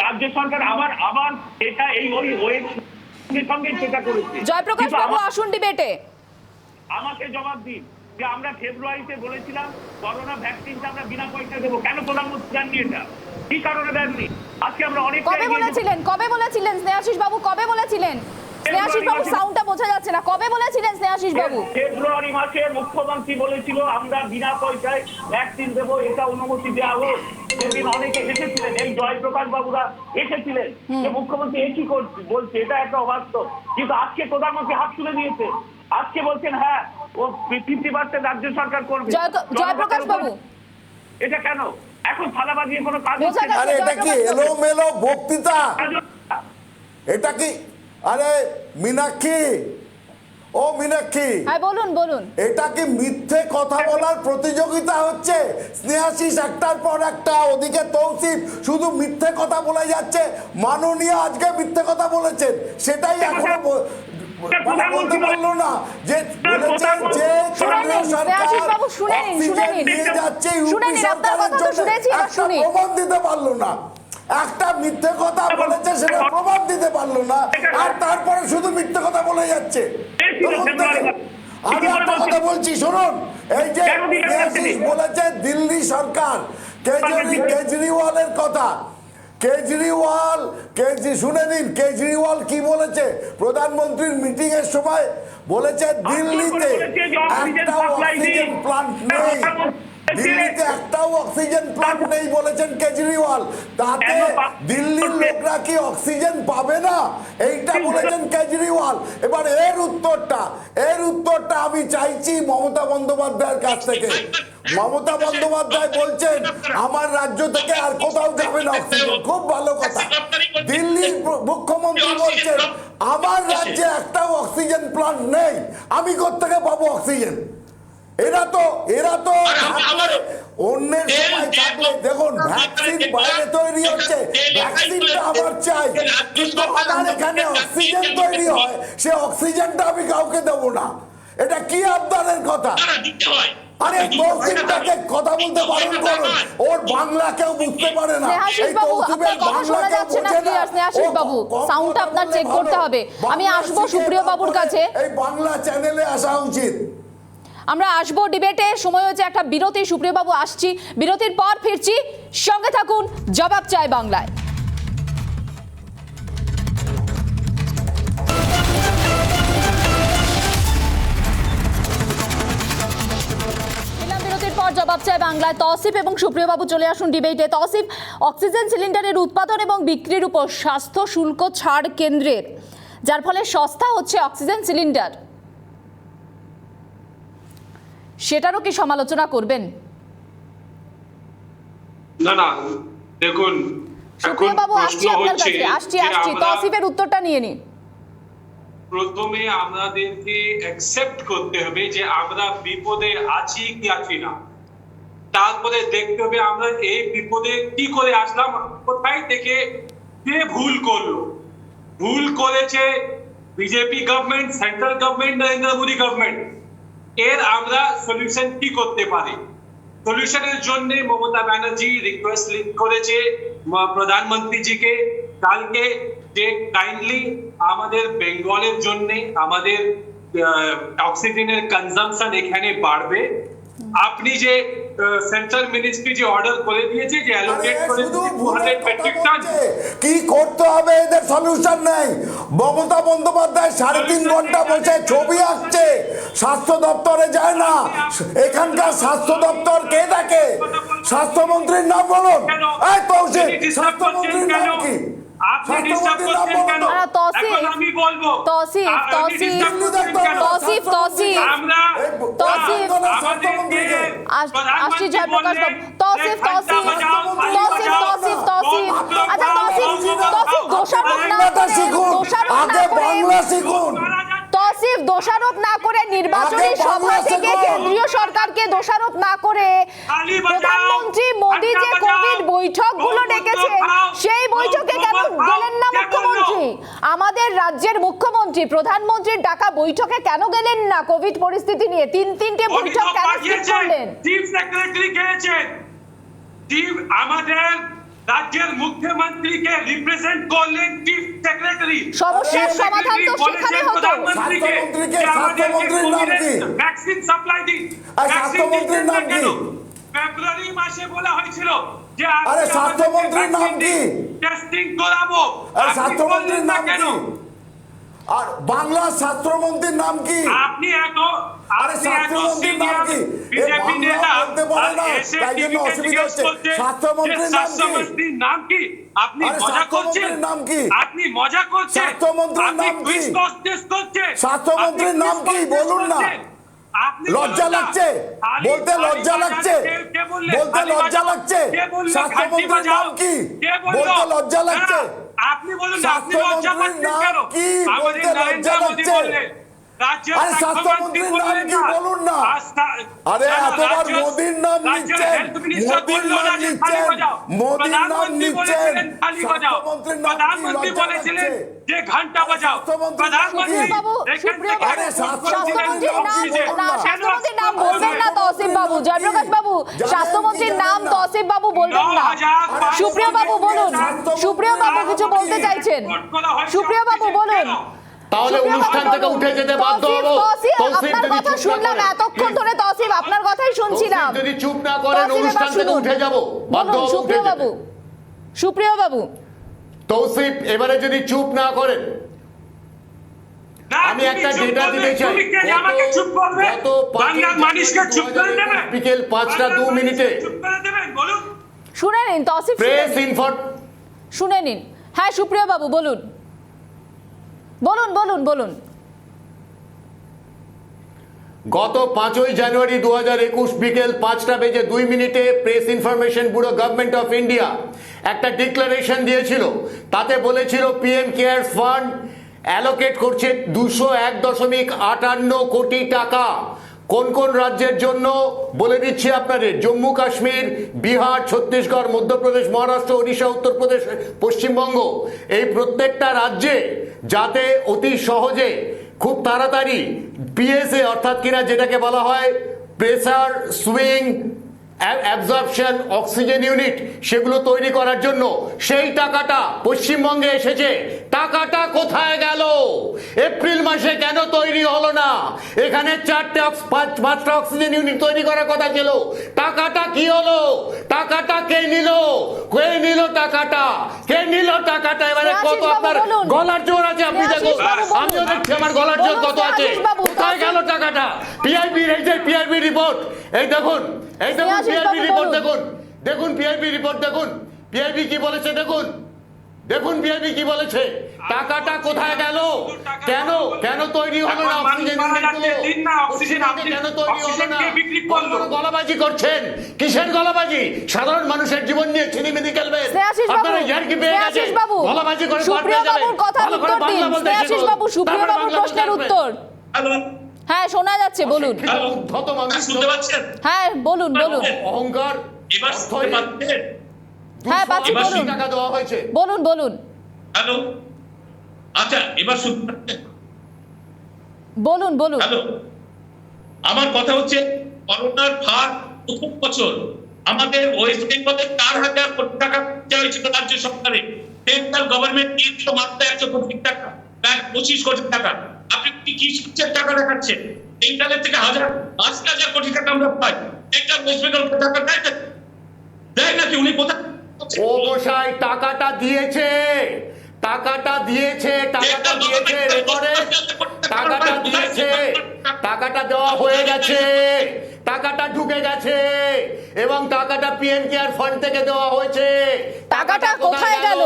রাজ্য সরকার আবার এটা এই ওয়েভ সঙ্গে সেটা করেছে।
জয়প্রকাশ বাবু আসুন ডিবেটে।
আমাকে জবাব দিন, যে আমরা ফেব্রুয়ারিতে বলেছিলাম করোনা ভ্যাকসিনটা আমরা বিনা পয়সায় দেবো, কেন প্রধানমন্ত্রী দেননি? এটা কি কারণে দেননি? আজকে আমরা অনেক
কবে বলেছিলেন স্নেহাশিস বাবু, কবে বলেছিলেন? স্নেহাশিস বাবু সাউন্ডটা বোঝা যাচ্ছে না, কবে বলেছিলেন স্নেহাশিস বাবু?
ফেব্রুয়ারি মাসে মুখ্যমন্ত্রী বলেছিল আমরা বিনা পয়সায় ভ্যাকসিন দেবো, এটা অনুমতি দেওয়া হোক। সেদিন অনেকে এসেছিলেন, এই জয়প্রকাশ বাবুরা এসেছিলেন যে মুখ্যমন্ত্রী একই বলছে, এটা একটা অবাস্তব। কিন্তু আজকে প্রধানমন্ত্রী হাত তুলে দিয়েছে, আজকে বলছেন হ্যাঁ ও 50% রাজ্য সরকার করবে।
জয়প্রকাশ বাবু,
এটা কেন এখন থালা বাজিয়ে কোনো কাজ হচ্ছে না?
আরে এটা কি এলোমেলো বক্তৃতা? এটা কি? আরে মীনাক্ষী, ও মীনাক্ষী,
হ্যাঁ বলুন।
এটা কি মিথ্যে কথা বলার প্রতিযোগিতা হচ্ছে? স্নেহাশিস একটার পর একটা, ওদিকে তৌসিফ শুধু মিথ্যে কথা বলে যাচ্ছে। মাননীয় আজকে মিথ্যে কথা বলেছেন, সেটাই এখনো বলতে পারলো না। যে বলেছেন যে কেন্দ্রীয় সরকার অক্সিজেন নিয়ে যাচ্ছে ইউপি সরকারের জন্য, একটা প্রমাণ দিতে পারলো না। একটা মিথ্যে কথা বলেছে, সেটা প্রমাণ দিতে পারলো না, আর তারপরে শুধু মিথ্যে কথা বলে যাচ্ছে। আমি একটা কথা বলছি শুনুন, এই যে বলেছে দিল্লি সরকার কেজরিওয়ালের কথা, শুনে নিন কেজরিওয়াল কি বলেছে প্রধানমন্ত্রীর মিটিং এর সময়। বলেছে দিল্লিতে একটাও অক্সিজেন প্লান্ট নেই, দিল্লিতে একটাও অক্সিজেন প্লান্ট নেই বলেছেন কেজরিওয়াল। তাতে দিল্লির লোকরা কি অক্সিজেন পাবে না, এইটা বলেছেন কেজরিওয়াল। এবার এর উত্তরটা আমি চাইছি মমতা বন্দ্যোপাধ্যায়ের কাছ থেকে। মমতা বন্দ্যোপাধ্যায় বলছেন আমার রাজ্য থেকে আর কোথাও যাবে না অক্সিজেন, খুব ভালো কথা। দিল্লির মুখ্যমন্ত্রী বলছেন আমার রাজ্যে একটাও অক্সিজেন প্লান্ট নেই, আমি কোত্থেকে পাবো অক্সিজেন? এরা তো অন্যের সময় থাকলে দেখুন ভ্যাকসিন বাইরে তৈরি হচ্ছে, ভ্যাকসিনটা আমার চাই, কিন্তু আমার এখানে অক্সিজেন তৈরি হয়, সে অক্সিজেনটা আমি কাউকে দেবো না। এটা কি আবদারের কথা? আরে তৌসিফটাকে কথা বলতে বারণ করুন, ওর বাংলা কেউ বুঝতে পারে না। এই তৌসিফের বাংলা কেউ বোঝে না।
স্নেহাশিস বাবু সাউন্ডটা আপনার চেক করতে হবে। আমি আসবো সুপ্রিয় বাবুর কাছে,
এই বাংলা চ্যানেলে আসা উচিত।
আমরা আসবো ডিবেটে, সময় হচ্ছে একটা বিরতি। সুপ্রিয় বাবু আসছি, বিরতির পর ফিরছি, সঙ্গে থাকুন জবাব চাই বাংলায়। বিরতির পর জবাব চাই বাংলায়। তৌসিফ এবং সুপ্রিয় বাবু চলে আসুন ডিবেটে। তৌসিফ, অক্সিজেন সিলিন্ডারের উৎপাদন এবং বিক্রির উপর স্বাস্থ্য শুল্ক ছাড় কেন্দ্রের, যার ফলে সস্তা হচ্ছে অক্সিজেন সিলিন্ডার, সেটারও কি সমালোচনা করবেন?
না দেখুন,
সুপ্রিয় বাবু আসছি আপনার কাছে, আসছি তৌসিফের উত্তরটা নিয়ে নিন।
প্রথমে আমাদেরকে অ্যাকসেপ্ট করতে হবে যে আমরা বিপদে আছি কি আছি না, তারপরে দেখতে হবে আমরা এই বিপদে কি করে আসলাম, কোথায় থেকে কে ভুল করলো। ভুল করেছে BJP government, central government, Narendra Modi government. এর আমরা সলিউশন কি করতে পারি? সলিউশনের জন্য মমতা ব্যানার্জি রিকোয়েস্ট করেছে প্রধানমন্ত্রীজিকে কালকে যে কাইন্ডলি আমাদের বেঙ্গলের জন্য আমাদের অক্সিজেনের কনজাম্পশন এখানে বাড়বে। আপনি যে সেন্ট্রাল মিনিস্ট্রি যে অর্ডার করে দিয়েছে যে অ্যালোকেট করে 200 মেট্রিক টন,
কি করতে হবে এদের সলিউশন নেই। মমতা বন্দ্যোপাধ্যায় 3.5 ঘন্টা বসে ছবি আঁকছে, স্বাস্থ্য দপ্তরে যায় না। এখানকার স্বাস্থ্য দপ্তর কে দেখে? স্বাস্থ্যমন্ত্রীর নাম বলুন। এই তৌসিফ, স্বাস্থ্যমন্ত্রীর নাম কি?
আসছি জয়প্রকাশ বাবু। তৌসিফ দোষারোপ না করে নির্বাচনী সভা থেকে কেন্দ্রীয় সরকারকে দোষারোপ না করে প্রধানমন্ত্রী মোদী যে কোভিড বৈঠকগুলো ডেকেছেন সেই বৈঠকে কেন গেলেন না মুখ্যমন্ত্রী? আমাদের রাজ্যের মুখ্যমন্ত্রী প্রধানমন্ত্রীর ডাকা বৈঠকে কেন গেলেন না? কোভিড পরিস্থিতি নিয়ে তিনটে বৈঠক কেন স্কিপ করলেন?
চিফ সেক্রেটারি গিয়েছেন, চিফ আমাদের রাজ্যের মুখ্যমন্ত্রীকে রিপ্রেজেন্ট করলেন চিফ সেক্রেটারি।
সমস্যার সমাধান তো সেখানে হতো।
প্রধানমন্ত্রীকে
স্বাস্থ্যমন্ত্রীর নাম কি?
ভ্যাকসিন সাপ্লাই দিন।
আর স্বাস্থ্যমন্ত্রীর নাম কি?
ফেব্রুয়ারি মাসে বলা হয়েছিল যে
আরে স্বাস্থ্যমন্ত্রীর নাম কি?
টেস্টিং করাবো।
আর স্বাস্থ্যমন্ত্রীর নাম কি? আর বাংলার স্বাস্থ্যমন্ত্রীর নাম কি?
আপনি এত
আরে স্বাস্থ্যমন্ত্রীর নাম কি?
বিজেপি নেতা
বলতে পারে না, তাই জন্য অসুবিধা হচ্ছে। স্বাস্থ্যমন্ত্রীর নাম কি?
স্বাস্থ্যমন্ত্রীর নাম কি? আপনি
আরে
মজা করছেন?
স্বাস্থ্যমন্ত্রীর নাম কি?
আপনি মজা করছেন?
স্বাস্থ্যমন্ত্রীর নাম কি? স্বাস্থ্যমন্ত্রীর নাম কি? বলুন না। লজ্জা লাগছে বলতে, লজ্জা লাগছে বলতে, লজ্জা লাগছে। স্বাস্থ্যমন্ত্রীর নাম কি বলতে লজ্জা লাগছে?
আপনি বলুন, আপনি লজ্জা
স্বাস্থ্যমন্ত্রীর
পাচ্ছেন কেন?
নাম কি বলতে লজ্জা লাগছে? আরে স্বাস্থ্যমন্ত্রীর নাম কি বলুন না। আরে এতবার মোদির নাম নিচ্ছেন, মোদির নাম নিচ্ছেন, মোদির নাম নিচ্ছেন। স্বাস্থ্যমন্ত্রীর নাম কি? লজ্জা লাগছে।
যে ঘন্টা বাজাও প্রধানমন্ত্রী
বাবু, সুপ্রিয় বাবু,
আরে স্বাস্থ্যমন্ত্রীর নাম কি বলুন না।
স্বাস্থ্যমন্ত্রীর নাম বলবেন না তৌসিফ বাবু। জয়প্রকাশ বাবু, স্বাস্থ্যমন্ত্রীর নাম তৌসিফ বাবু বলবেন না। সুপ্রিয় বাবু বলুন, সুপ্রিয় বাবু কিছু বলতে চাইছেন। সুপ্রিয় বাবু বলুন।
তাহলে
সুপ্রিয় বাবু
অনুষ্ঠান থেকে
বলুন।
উঠে যেতে বাধ্য
তৌসিফ,
হবো।
তৌসিফ,
তৌসিফ
আপনার
যদি
কথা
চুপ না
শুনলাম
করেন,
এতক্ষণ ধরে। তৌসিফ, আপনার কথাই শুনছিলাম।
তৌসিফ যদি চুপ না করেন,
তৌসিফ,
অনুষ্ঠান
এবার
থেকে
শুনুন।
উঠে যাব, বাধ্য
বলুন
হবো উঠে
সুপ্রিয়
যেতে।
বাবু, সুপ্রিয় বাবু।
তৌসিফ এবারে যদি চুপ না করেন, আমি একটা ডেটা দিতে চাই।
আমাকে চুপ করবে, বাংলার মানুষকে চুপ করে দেবে।
বিকেল 5:02
চুপ করে দেবেন, বলুন।
শুনে নিন তৌসিফ,
প্রেস ইনফর
শুনে নিন। হ্যাঁ সুপ্রিয় বাবু বলুন, বলুন বলুন বলুন।
গত 5ই জানুয়ারি 2021 বিকেল 5:02 press information bureau government of India একটা ডিক্লারেশন দিয়েছিল। তাতে বলেছিল পিএম কেয়ারস ফান্ড অ্যালোকেট করছে 201.58 কোটি টাকা। কোন কোন রাজ্যের জন্য বলে দিচ্ছি আপনাদের: জম্মু কাশ্মীর, বিহার, ছত্তিশগড়, মধ্যপ্রদেশ, মহারাষ্ট্র, ওড়িশা, উত্তরপ্রদেশ, পশ্চিমবঙ্গ। এই প্রত্যেকটা রাজ্যে যাতে অতি সহজে খুব তাড়াতাড়ি পিএসএ অর্থাৎ কিনা যেটাকে বলা হয় pressure swing absorption oxygen unit, সেগুলো তৈরি করার জন্য সেই টাকাটা পশ্চিমবঙ্গে এসেছে। টাকাটা কোথায় গেল? এপ্রিল মাসে কেন তৈরি হলো না? এখানে 5টা অক্সিজেন ইউনিট তৈরি করার কথা ছিল। টাকাটা কি হলো? টাকাটা কে নিল? কে নিল টাকাটা? কে নিল টাকাটা? এবারে কত আপনার গলার জোর আছে আপনি দেখুন, আমিও দেখছি আমার গলার জোর কত আছে। কোথায় গেল টাকাটা? পিআইবি, এই যে পিআইবি রিপোর্ট, এই দেখুন, এই দেখুন পিআইবি রিপোর্ট, দেখুন দেখুন পিআইবি রিপোর্ট, দেখুন পিআইবি কি বলেছে, দেখুন দেখুন পিআইবি কি বলেছে। টাকাটা কোথায় গেল? কেন কেন তৈরি হলো না অক্সিজেন ইউনিটগুলো? কেন তৈরি হলো না? আপনারা গলাবাজি করছেন। কিসের গলাবাজি? সাধারণ মানুষের জীবন নিয়ে ছিনিমিনি খেলবেন আপনারা। ইয়ার্কি পেয়ে গেছে, গলাবাজি করে পার পেয়ে যাবেন। ভালো করে বাংলা বলতে শিখুন,
বাবু, সুপ্রিয় বাবুর প্রশ্নের উত্তর। হ্যাঁ শোনা যাচ্ছে, বলুন।
উদ্ধত মানুষ,
শুনতে পাচ্ছেন?
হ্যাঁ বলুন বলুন।
অহংকার,
এবার শুনতে পাচ্ছেন?
হ্যাঁ পাচ্ছি, বলুন।
টাকা দেওয়া হয়েছে,
বলুন বলুন
হ্যালো, আচ্ছা এবার শুনতে পাচ্ছেন?
বলুন বলুন।
হ্যালো, আমার কথা হচ্ছে করোনার ফার প্রথম বছর আমাদের ওয়েস্ট বেঙ্গলে 4,000 কোটি টাকা দেওয়া হয়েছিল রাজ্য সরকারে। সেন্ট্রাল গভর্নমেন্ট দিয়েছিল মাত্র 100 কোটি টাকা, প্রায় 25 কোটি টাকা। আপনি কি সুচ্ছের টাকা দেখাচ্ছেন? সেন্ট্রালের থেকে 8,000 কোটি টাকা আমরা পাই। সেন্ট্রাল ওয়েস্ট বেঙ্গল টাকা দেয় নাকি? উনি কোথায়?
ও গোসাই টাকাটা দিয়েছে, টাকাটা দিয়েছে, টাকাটা দিয়েছে রেকর্ডে, টাকাটা দিয়েছে, টাকাটা দেওয়া হয়ে গেছে, টাকাটা ঢুকে গেছে এবং টাকাটা পিএম কেয়ার ফান্ড থেকে দেওয়া হয়েছে।
টাকাটা কোথায় গেল?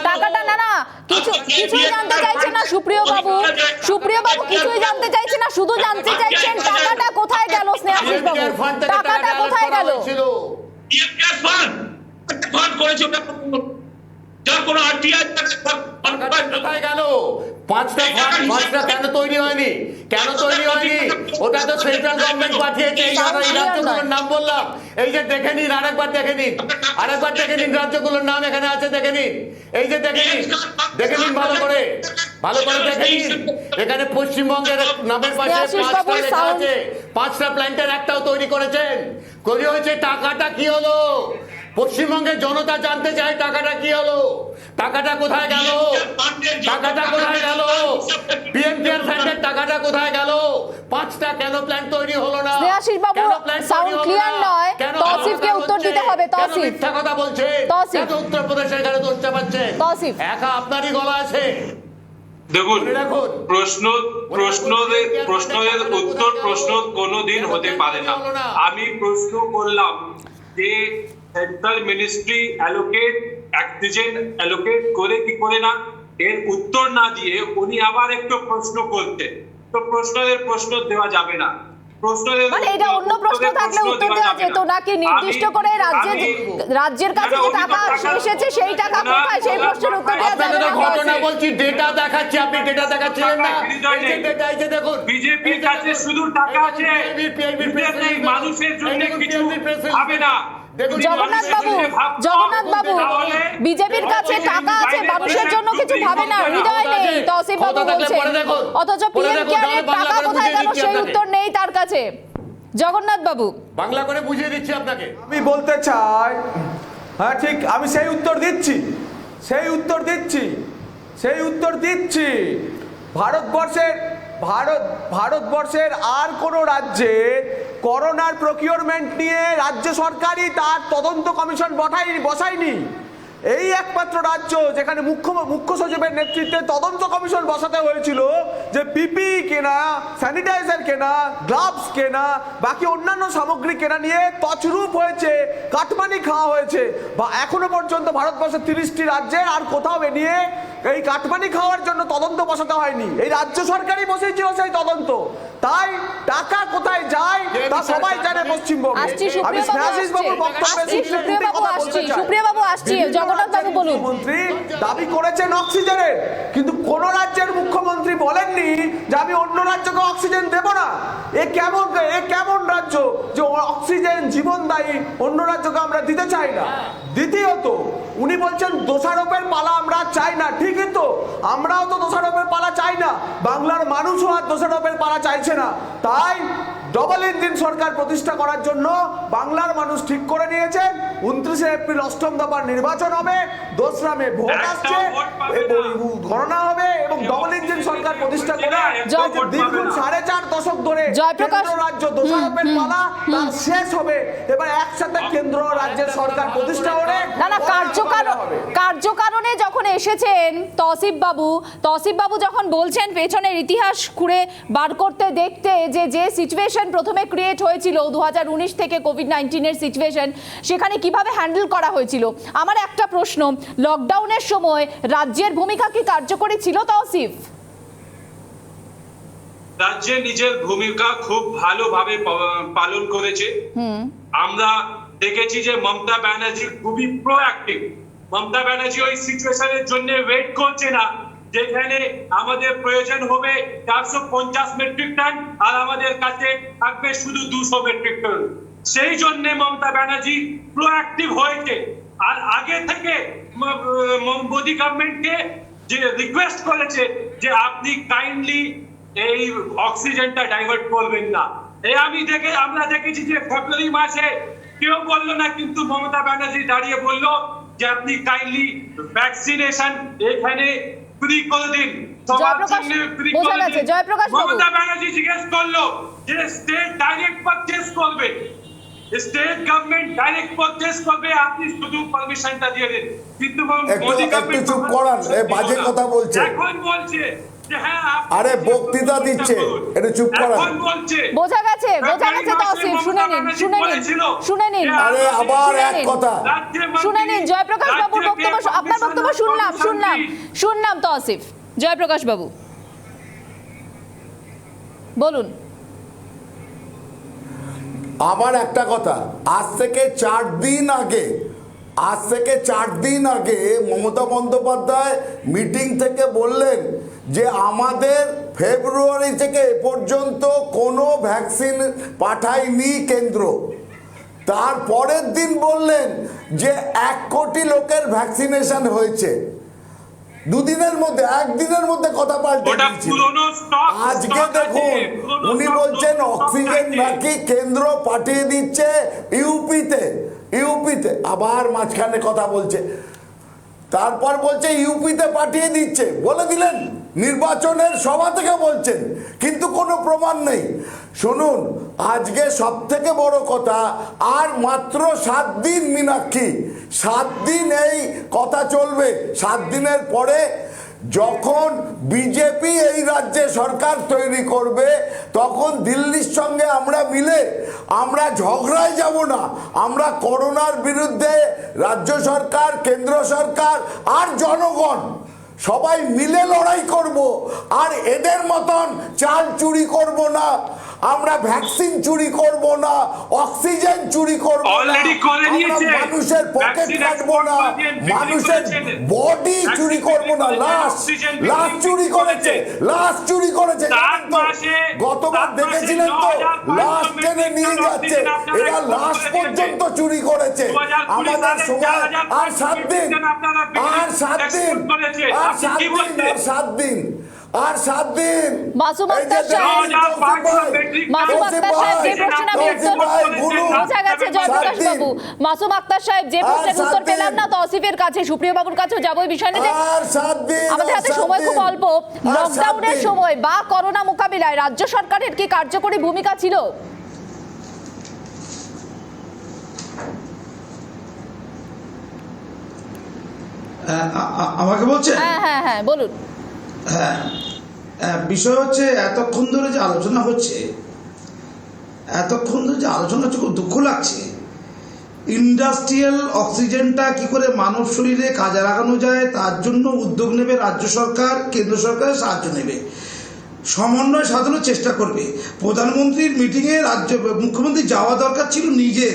টাকাটা না না কিছুই জানতে চাইছে না সুপ্রিয় বাবু। সুপ্রিয় বাবু কিছুই জানতে চাইছে না, শুধু জানতে চাইছেন টাকাটা কোথায় গেল। স্নেহাশিস বাবু, টাকাটা কোথায় গেল?
কোথায় গেল? পাঁচটা কেন তৈরি হয়নি? কেন তৈরি হয়নি? ওটা তো সেন্ট্রাল গভর্নমেন্ট পাঠিয়েছে। এই রাজ্যগুলোর নাম বললাম, এই যে দেখে নিন, আরেকবার দেখে নিন, আরেকবার দেখে নিন রাজ্যগুলোর নাম এখানে আছে, দেখে নিন, এই যে দেখে নিন, দেখে নিন ভালো করে। ভালো করে দেখে নিন, এখানে পশ্চিমবঙ্গের নামের পাশে
স্নেহাশিস
5টা
বাবুর
লেখা
sound-
আছে, 5টা প্ল্যান্টের একটাও তৈরি করেছেন। করি হয়েছে, টাকাটা কি হলো? পশ্চিমবঙ্গের জনতা জানতে চায় টাকাটা কি হলো, টাকাটা কোথায় গেল, টাকাটা কোথায় গেল, পিএম কেয়ার ফান্ডের টাকাটা কোথায় গেল, 5টা কেন প্ল্যান্ট তৈরি হলো না?
স্নেহাশিস বাবু,
কেন plant তৈরি
sound
হলো
clear
না?
নয়।
কেন
তৌসিফকে
হাহাকার
উত্তর
হচ্ছে?
দিতে হবে,
কেন
তৌসিফ।
মিথ্যা কথা বলছে?
তৌসিফ।
কেন উত্তরপ্রদেশের এখানে দোষ চাপাচ্ছেন?
তৌসিফ।
একা আপনারই গলা আছে।
দেখুন,
মনে রাখুন,
প্রশ্নের উত্তর প্রশ্ন কোনোদিন হতে পারে না। আমি প্রশ্ন করলাম যে সেন্ট্রাল মিনিস্ট্রি অক্সিজেন অ্যালোকেট করে কি করে না, এর উত্তর না দিয়ে উনি আবার একটু প্রশ্ন করতে, তো প্রশ্ন দেওয়া যাবে না।
মানে এটা অন্য প্রশ্ন থাকলে উত্তর দেওয়া যেত নাকি? নির্দিষ্ট করে রাজ্যের কাছে যে টাকা এসেছে সেই টাকা কোথায়, সেই প্রশ্নের উত্তর দেওয়া যাবে
আপনাকে
না।
তো ঘটনা বলছি, ডেটা দেখাচ্ছি, আপনি ডেটা দেখাচ্ছিলেন না। এই যে ডেটা, এই যে দেখুন,
বিজেপির কাছে শুধু টাকা আছে, মানুষের জন্য কিছু হবে না।
জগন্নাথ বাবু, বিজেপির কাছে টাকা আছে, মানুষের জন্য কিছু ভাবে না, হৃদয় নেই, তৌসিফ বাবু বলছেন। অথচ পিএম কেয়ারের টাকা কোথায় গেল সেই উত্তর নেই তার কাছে। জগন্নাথ বাবু,
বাংলা করে বুঝিয়ে দিচ্ছি আপনাকে।
আমি বলতে চাই, হ্যাঁ ঠিক, আমি সেই উত্তর দিচ্ছি। ভারতবর্ষের আর কোনো রাজ্যে করোনার প্রকিউরমেন্ট নিয়ে রাজ্য সরকারই তার তদন্ত কমিশন বসায়নি। এই একমাত্র রাজ্য যেখানে মুখ্য সচিবের নেতৃত্বে তদন্ত কমিশন বসাতে হয়েছিল যে পিপিই কেনা, স্যানিটাইজার কেনা, গ্লাভস কেনা, বাকি অন্যান্য সামগ্রী কেনা নিয়ে তছরূপ হয়েছে, কাটমানি খাওয়া হয়েছে। বা এখনো পর্যন্ত ভারতবর্ষের 30টি রাজ্যের আর কোথাও এ নিয়ে এই কাটমানি খাওয়ার জন্য তদন্ত বসাতে হয়নি, এই রাজ্য সরকারই বসেছিল সেই তদন্ত। তাই টাকা কোথায় যায় তা সবাই জানে পশ্চিমবঙ্গে। আমি স্নেহাশিস বাবুর
সুপ্রিয় বাবু আসছি, জগন্নাথ বাবু বলুন।
মুখ্যমন্ত্রী দাবি করেছেন অক্সিজেনের, কিন্তু কোন রাজ্যের মুখ্যমন্ত্রী বলেননি যে আমি অন্য রাজ্যকে অক্সিজেন দেব না। এ কেমন রাজ্য যে অক্সিজেন জীবনদায়ী অন্য রাজ্যকে আমরা দিতে চাই না? দ্বিতীয়ত উনি বলছেন দোষারোপের পালা আমরা চাই না। ঠিকই তো, আমরাও তো দোষারোপের পালা চাই না, বাংলার মানুষও আর দোষারোপের পালা চাইছে না। তাই ডবল ইঞ্জিন সরকার প্রতিষ্ঠা করার জন্য বাংলার মানুষ ঠিক করে নিয়েছেন 29শে এপ্রিল 8ম দফার নির্বাচন হবে, 2রা মে ভোট আসছে, গণনা হবে এবং ডবল ইঞ্জিন সরকার প্রতিষ্ঠা করে দীর্ঘ 4.5 দশক ধরে কেন্দ্র রাজ্য দোষারোপের পালা তার শেষ হবে। এবার একসাথে কেন্দ্র রাজ্যের সরকার প্রতিষ্ঠা করে
না কার্যকারণে যখন এসেছেন তৌসিফ বাবু যখন বলছেন পেছনের ইতিহাস খুঁড়ে বার করতে দেখতে যে সিচুয়েশন প্রথমে ক্রিয়েট হয়েছিল 2019 থেকে কোভিড-19 সিচুয়েশন, সেখানে কিভাবে হ্যান্ডেল করা হয়েছিল। আমার একটা প্রশ্ন, লকডাউনের সময় রাজ্যের ভূমিকা কি কার্যকরী ছিল তৌসিফ?
রাজ্যে নিজের ভূমিকা খুব ভালোভাবে পালন করেছে। আমরা দেখেছি যে মমতা ব্যানার্জি খুবই প্রোঅ্যাক্টিভ। মমতা ব্যানার্জি ওই সিচুয়েশনের জন্য ওয়েট করছে না যেখানে আমাদের প্রয়োজন হবে 450 মেট্রিক টন আর আমাদের কাছে থাকবে শুধু 200 মেট্রিক টন। সেই জন্য মমতা ব্যানার্জি প্রোঅ্যাক্টিভ হয়েছে আর আগে থেকে মোদি গভর্নমেন্টকে যে রিকোয়েস্ট করেছে যে আপনি কাইন্ডলি এই অক্সিজেনটা ডাইভার্ট করবেন না। আমরা দেখেছি যে ফেব্রুয়ারি মাসে কেউ বললো না, কিন্তু মমতা ব্যানার্জি দাঁড়িয়ে বললো যে আপনি কাইন্ডলি ভ্যাকসিনেশন এখানে ফ্রি করে দিন, সবার জন্য ফ্রি করে দিন। মমতা ব্যানার্জি জিজ্ঞেস করলো যে স্টেট ডাইরেক্ট পারচেজ করবে, স্টেট গভর্নমেন্ট ডাইরেক্ট পারচেজ করবে, আপনি শুধু পারমিশনটা দিয়ে দিন। কিন্তু মোদি গভর্নমেন্ট
চুপ করান, বাজে কথা বলছে,
এখন বলছে যে হ্যাঁ
আরে বক্তৃতা দিচ্ছে, একটু চুপ করান।
এখন বলছে
বোঝা গেছে তৌসিফ, শুনে নিন।
আরে আবার এক কথা
শুনে নিন, জয়প্রকাশ বাবুর বক্তব্য, আপনার বক্তব্য শুনলাম তৌসিফ। জয়প্রকাশ বাবু বলুন।
আমার একটা কথা, আজ থেকে 4 দিন আগে মমতা বন্দ্যোপাধ্যায় মিটিং থেকে বললেন যে আমাদের ফেব্রুয়ারি থেকে এ পর্যন্ত কোনো ভ্যাকসিন পাঠায়নি কেন্দ্র। তার পরের দিন বললেন যে 1 কোটি লোকের ভ্যাকসিনেশন হয়েছে। দুদিনের মধ্যে, একদিনের মধ্যে কথা পাল্টে
ওটা
দিয়েছিল।
পুরনো স্টক।
আজকে দেখুন উনি বলছেন অক্সিজেন নাকি কেন্দ্র পাঠিয়ে দিচ্ছে ইউপিতে, আবার মাঝখানে কথা বলছে, তারপর বলছে ইউপিতে পাঠিয়ে দিচ্ছে, বলে দিলেন নির্বাচনের সভা থেকে বলছেন, কিন্তু কোনো প্রমাণ নেই। শুনুন, আজকে সব থেকে বড় কথা, আর মাত্র 7 দিন মীনাক্ষী, 7 দিন এই কথা চলবে। 7 দিনের পরে যখন বিজেপি এই রাজ্যে সরকার তৈরি করবে, তখন দিল্লির সঙ্গে আমরা মিলে আমরা ঝগড়ায় যাব না, আমরা করোনার বিরুদ্ধে রাজ্য সরকার, কেন্দ্র সরকার আর জনগণ সবাই মিলে লড়াই করব। আর এদের মতন চাল চুরি করব না, আমরা ভ্যাকসিন চুরি করব না, অক্সিজেন চুরি করব না, আমরা মানুষের পকেট কাটবো না, মানুষের বডি চুরি করব না। লাশ চুরি করেছে, গতবার দেখেছিলেন তো, লাশ টেনে নিয়ে যাচ্ছে, এরা লাশ পর্যন্ত চুরি করেছে। আমাদের সময় আর 7 দিন, আর 7 দিন।
মাসুম আক্তার সাহেব যে প্রশ্নের আমি বোঝা গেছে জয়প্রকাশ বাবু, মাসুম আক্তার সাহেব যে প্রশ্নের উত্তর পেলাম না তৌসিফের কাছে, সুপ্রিয় বাবুর কাছেও যাবো এই বিষয় নিয়ে। আমাদের হাতে সময় খুব অল্প। লকডাউনের সময় বা করোনা মোকাবিলায় রাজ্য সরকারের কি কার্যকরী ভূমিকা ছিল?
আমাকে বলছেন?
হ্যাঁ বলুন।
হ্যাঁ, বিষয় হচ্ছে এতক্ষণ ধরে যে আলোচনা হচ্ছে, খুব দুঃখ লাগছে। ইন্ডাস্ট্রিয়াল অক্সিজেনটা কি করে মানব শরীরে কাজে লাগানো যায় তার জন্য উদ্যোগ নেবে রাজ্য সরকার, কেন্দ্র সরকারের সাহায্য নেবে, সমন্বয় সাধনের চেষ্টা করবে। প্রধানমন্ত্রীর মিটিংয়ে মুখ্যমন্ত্রী যাওয়া দরকার ছিল নিজে,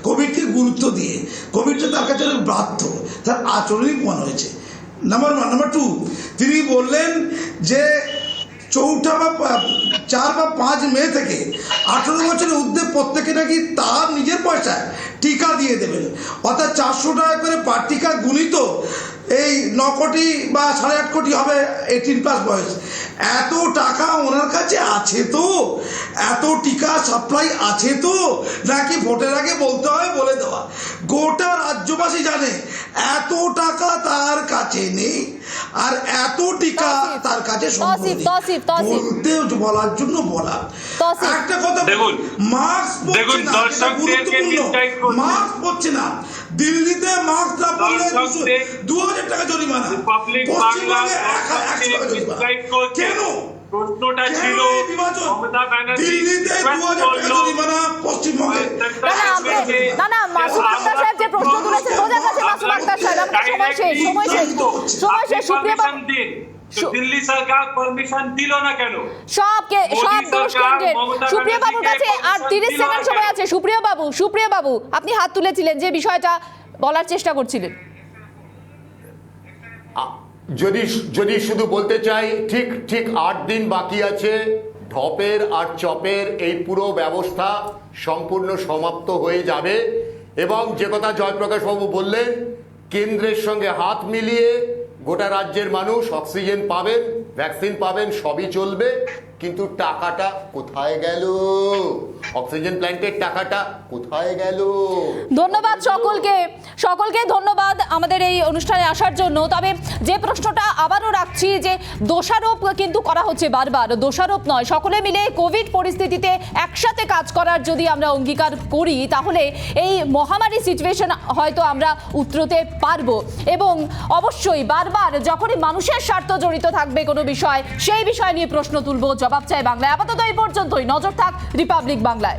কোভিডকে গুরুত্ব দিয়ে। কোভিডটা তার কাছে অনেক বাধ্য, তার আচরণই মনে হয়েছে। নাম্বার 1। নাম্বার 2, তিনি বললেন যে 4 বা 5 মে থেকে 18 বছরের ঊর্ধ্বে প্রত্যেকে নাকি তার নিজের পয়সায় টিকা দিয়ে দেবেন, অর্থাৎ 400 টাকা করে পার টিকা গুণিত এই 9 কোটি বা 8.5 কোটি হবে 18+ বয়স। এত টাকা ওনার কাছে আছে তো, এত টিকা সাপ্লাই আছে তো, নাকি ভোটের আগে বলতে হয় বলে দেওয়া? গোটা রাজ্যবাসী জানে এত টাকা তার কাছে নেই, আর এত টিকা তার কাছে বলতে বলার জন্য বলা। একটা কথা, মাস্ক পরছে না, দিল্লিতে মাস্ক না পরলে 2000 টাকা জরিমানা, পশ্চিমবঙ্গে 100 টাকা জরিমানা। কেন?
প্রশ্নটা ছিল মমতা ব্যানার্জি
দিল্লিতে 2000 টাকা জরিমানা, পশ্চিমবঙ্গে
না মাসুম আক্তার সাহেব যে প্রশ্ন তুলেছেন বোঝা গেছে। মাসুম আক্তার সাহেব, আমাদের সময় শেষ। সুপ্রিয় বাবু,
দিল্লি সরকার পারমিশন দিল না কেন?
সব দোষ কেন্দ্রের। সুপ্রিয় বাবুর কাছে আর 30 সেকেন্ড সময় আছে। সুপ্রিয় বাবু আপনি হাত তুলেছিলেন, যে বিষয়টা বলার চেষ্টা করছিলেন।
যদি শুধু বলতে চাই, ঠিক 8 দিন বাকি আছে, ঢপের আর চপের এই পুরো ব্যবস্থা সম্পূর্ণ সমাপ্ত হয়ে যাবে। এবং যে কথা জয়প্রকাশ বাবু বললেন, কেন্দ্রের সঙ্গে হাত মিলিয়ে গোটা রাজ্যের মানুষ অক্সিজেন পাবেন, ভ্যাকসিন পাবেন, সবই চলবে। কিন্তু টাকাটা কোথায় গেল? অক্সিজেন প্ল্যান্টের টাকাটা কোথায় গেল?
ধন্যবাদ সকলকে ধন্যবাদ আমাদের এই অনুষ্ঠানে আসার জন্য। তবে যে প্রশ্নটা আবারও রাখছি, যে দোষারোপ কিন্তু করা হচ্ছে বারবার, দোষারোপ নয়, সকলে মিলে কোভিড পরিস্থিতিতে একসাথে কাজ করার যদি আমরা অঙ্গীকার করি, তাহলে এই মহামারী সিচুয়েশন হয়তো আমরা উতরোতে পারবো। এবং অবশ্যই বারবার যখনই মানুষের স্বার্থ জড়িত থাকবে কোনো বিষয়, সেই বিষয় নিয়ে প্রশ্ন তুলবো, জবাব চাই বাংলায়। আপাতত এই পর্যন্তই। নজর থাক রিপাবলিক বাংলায়।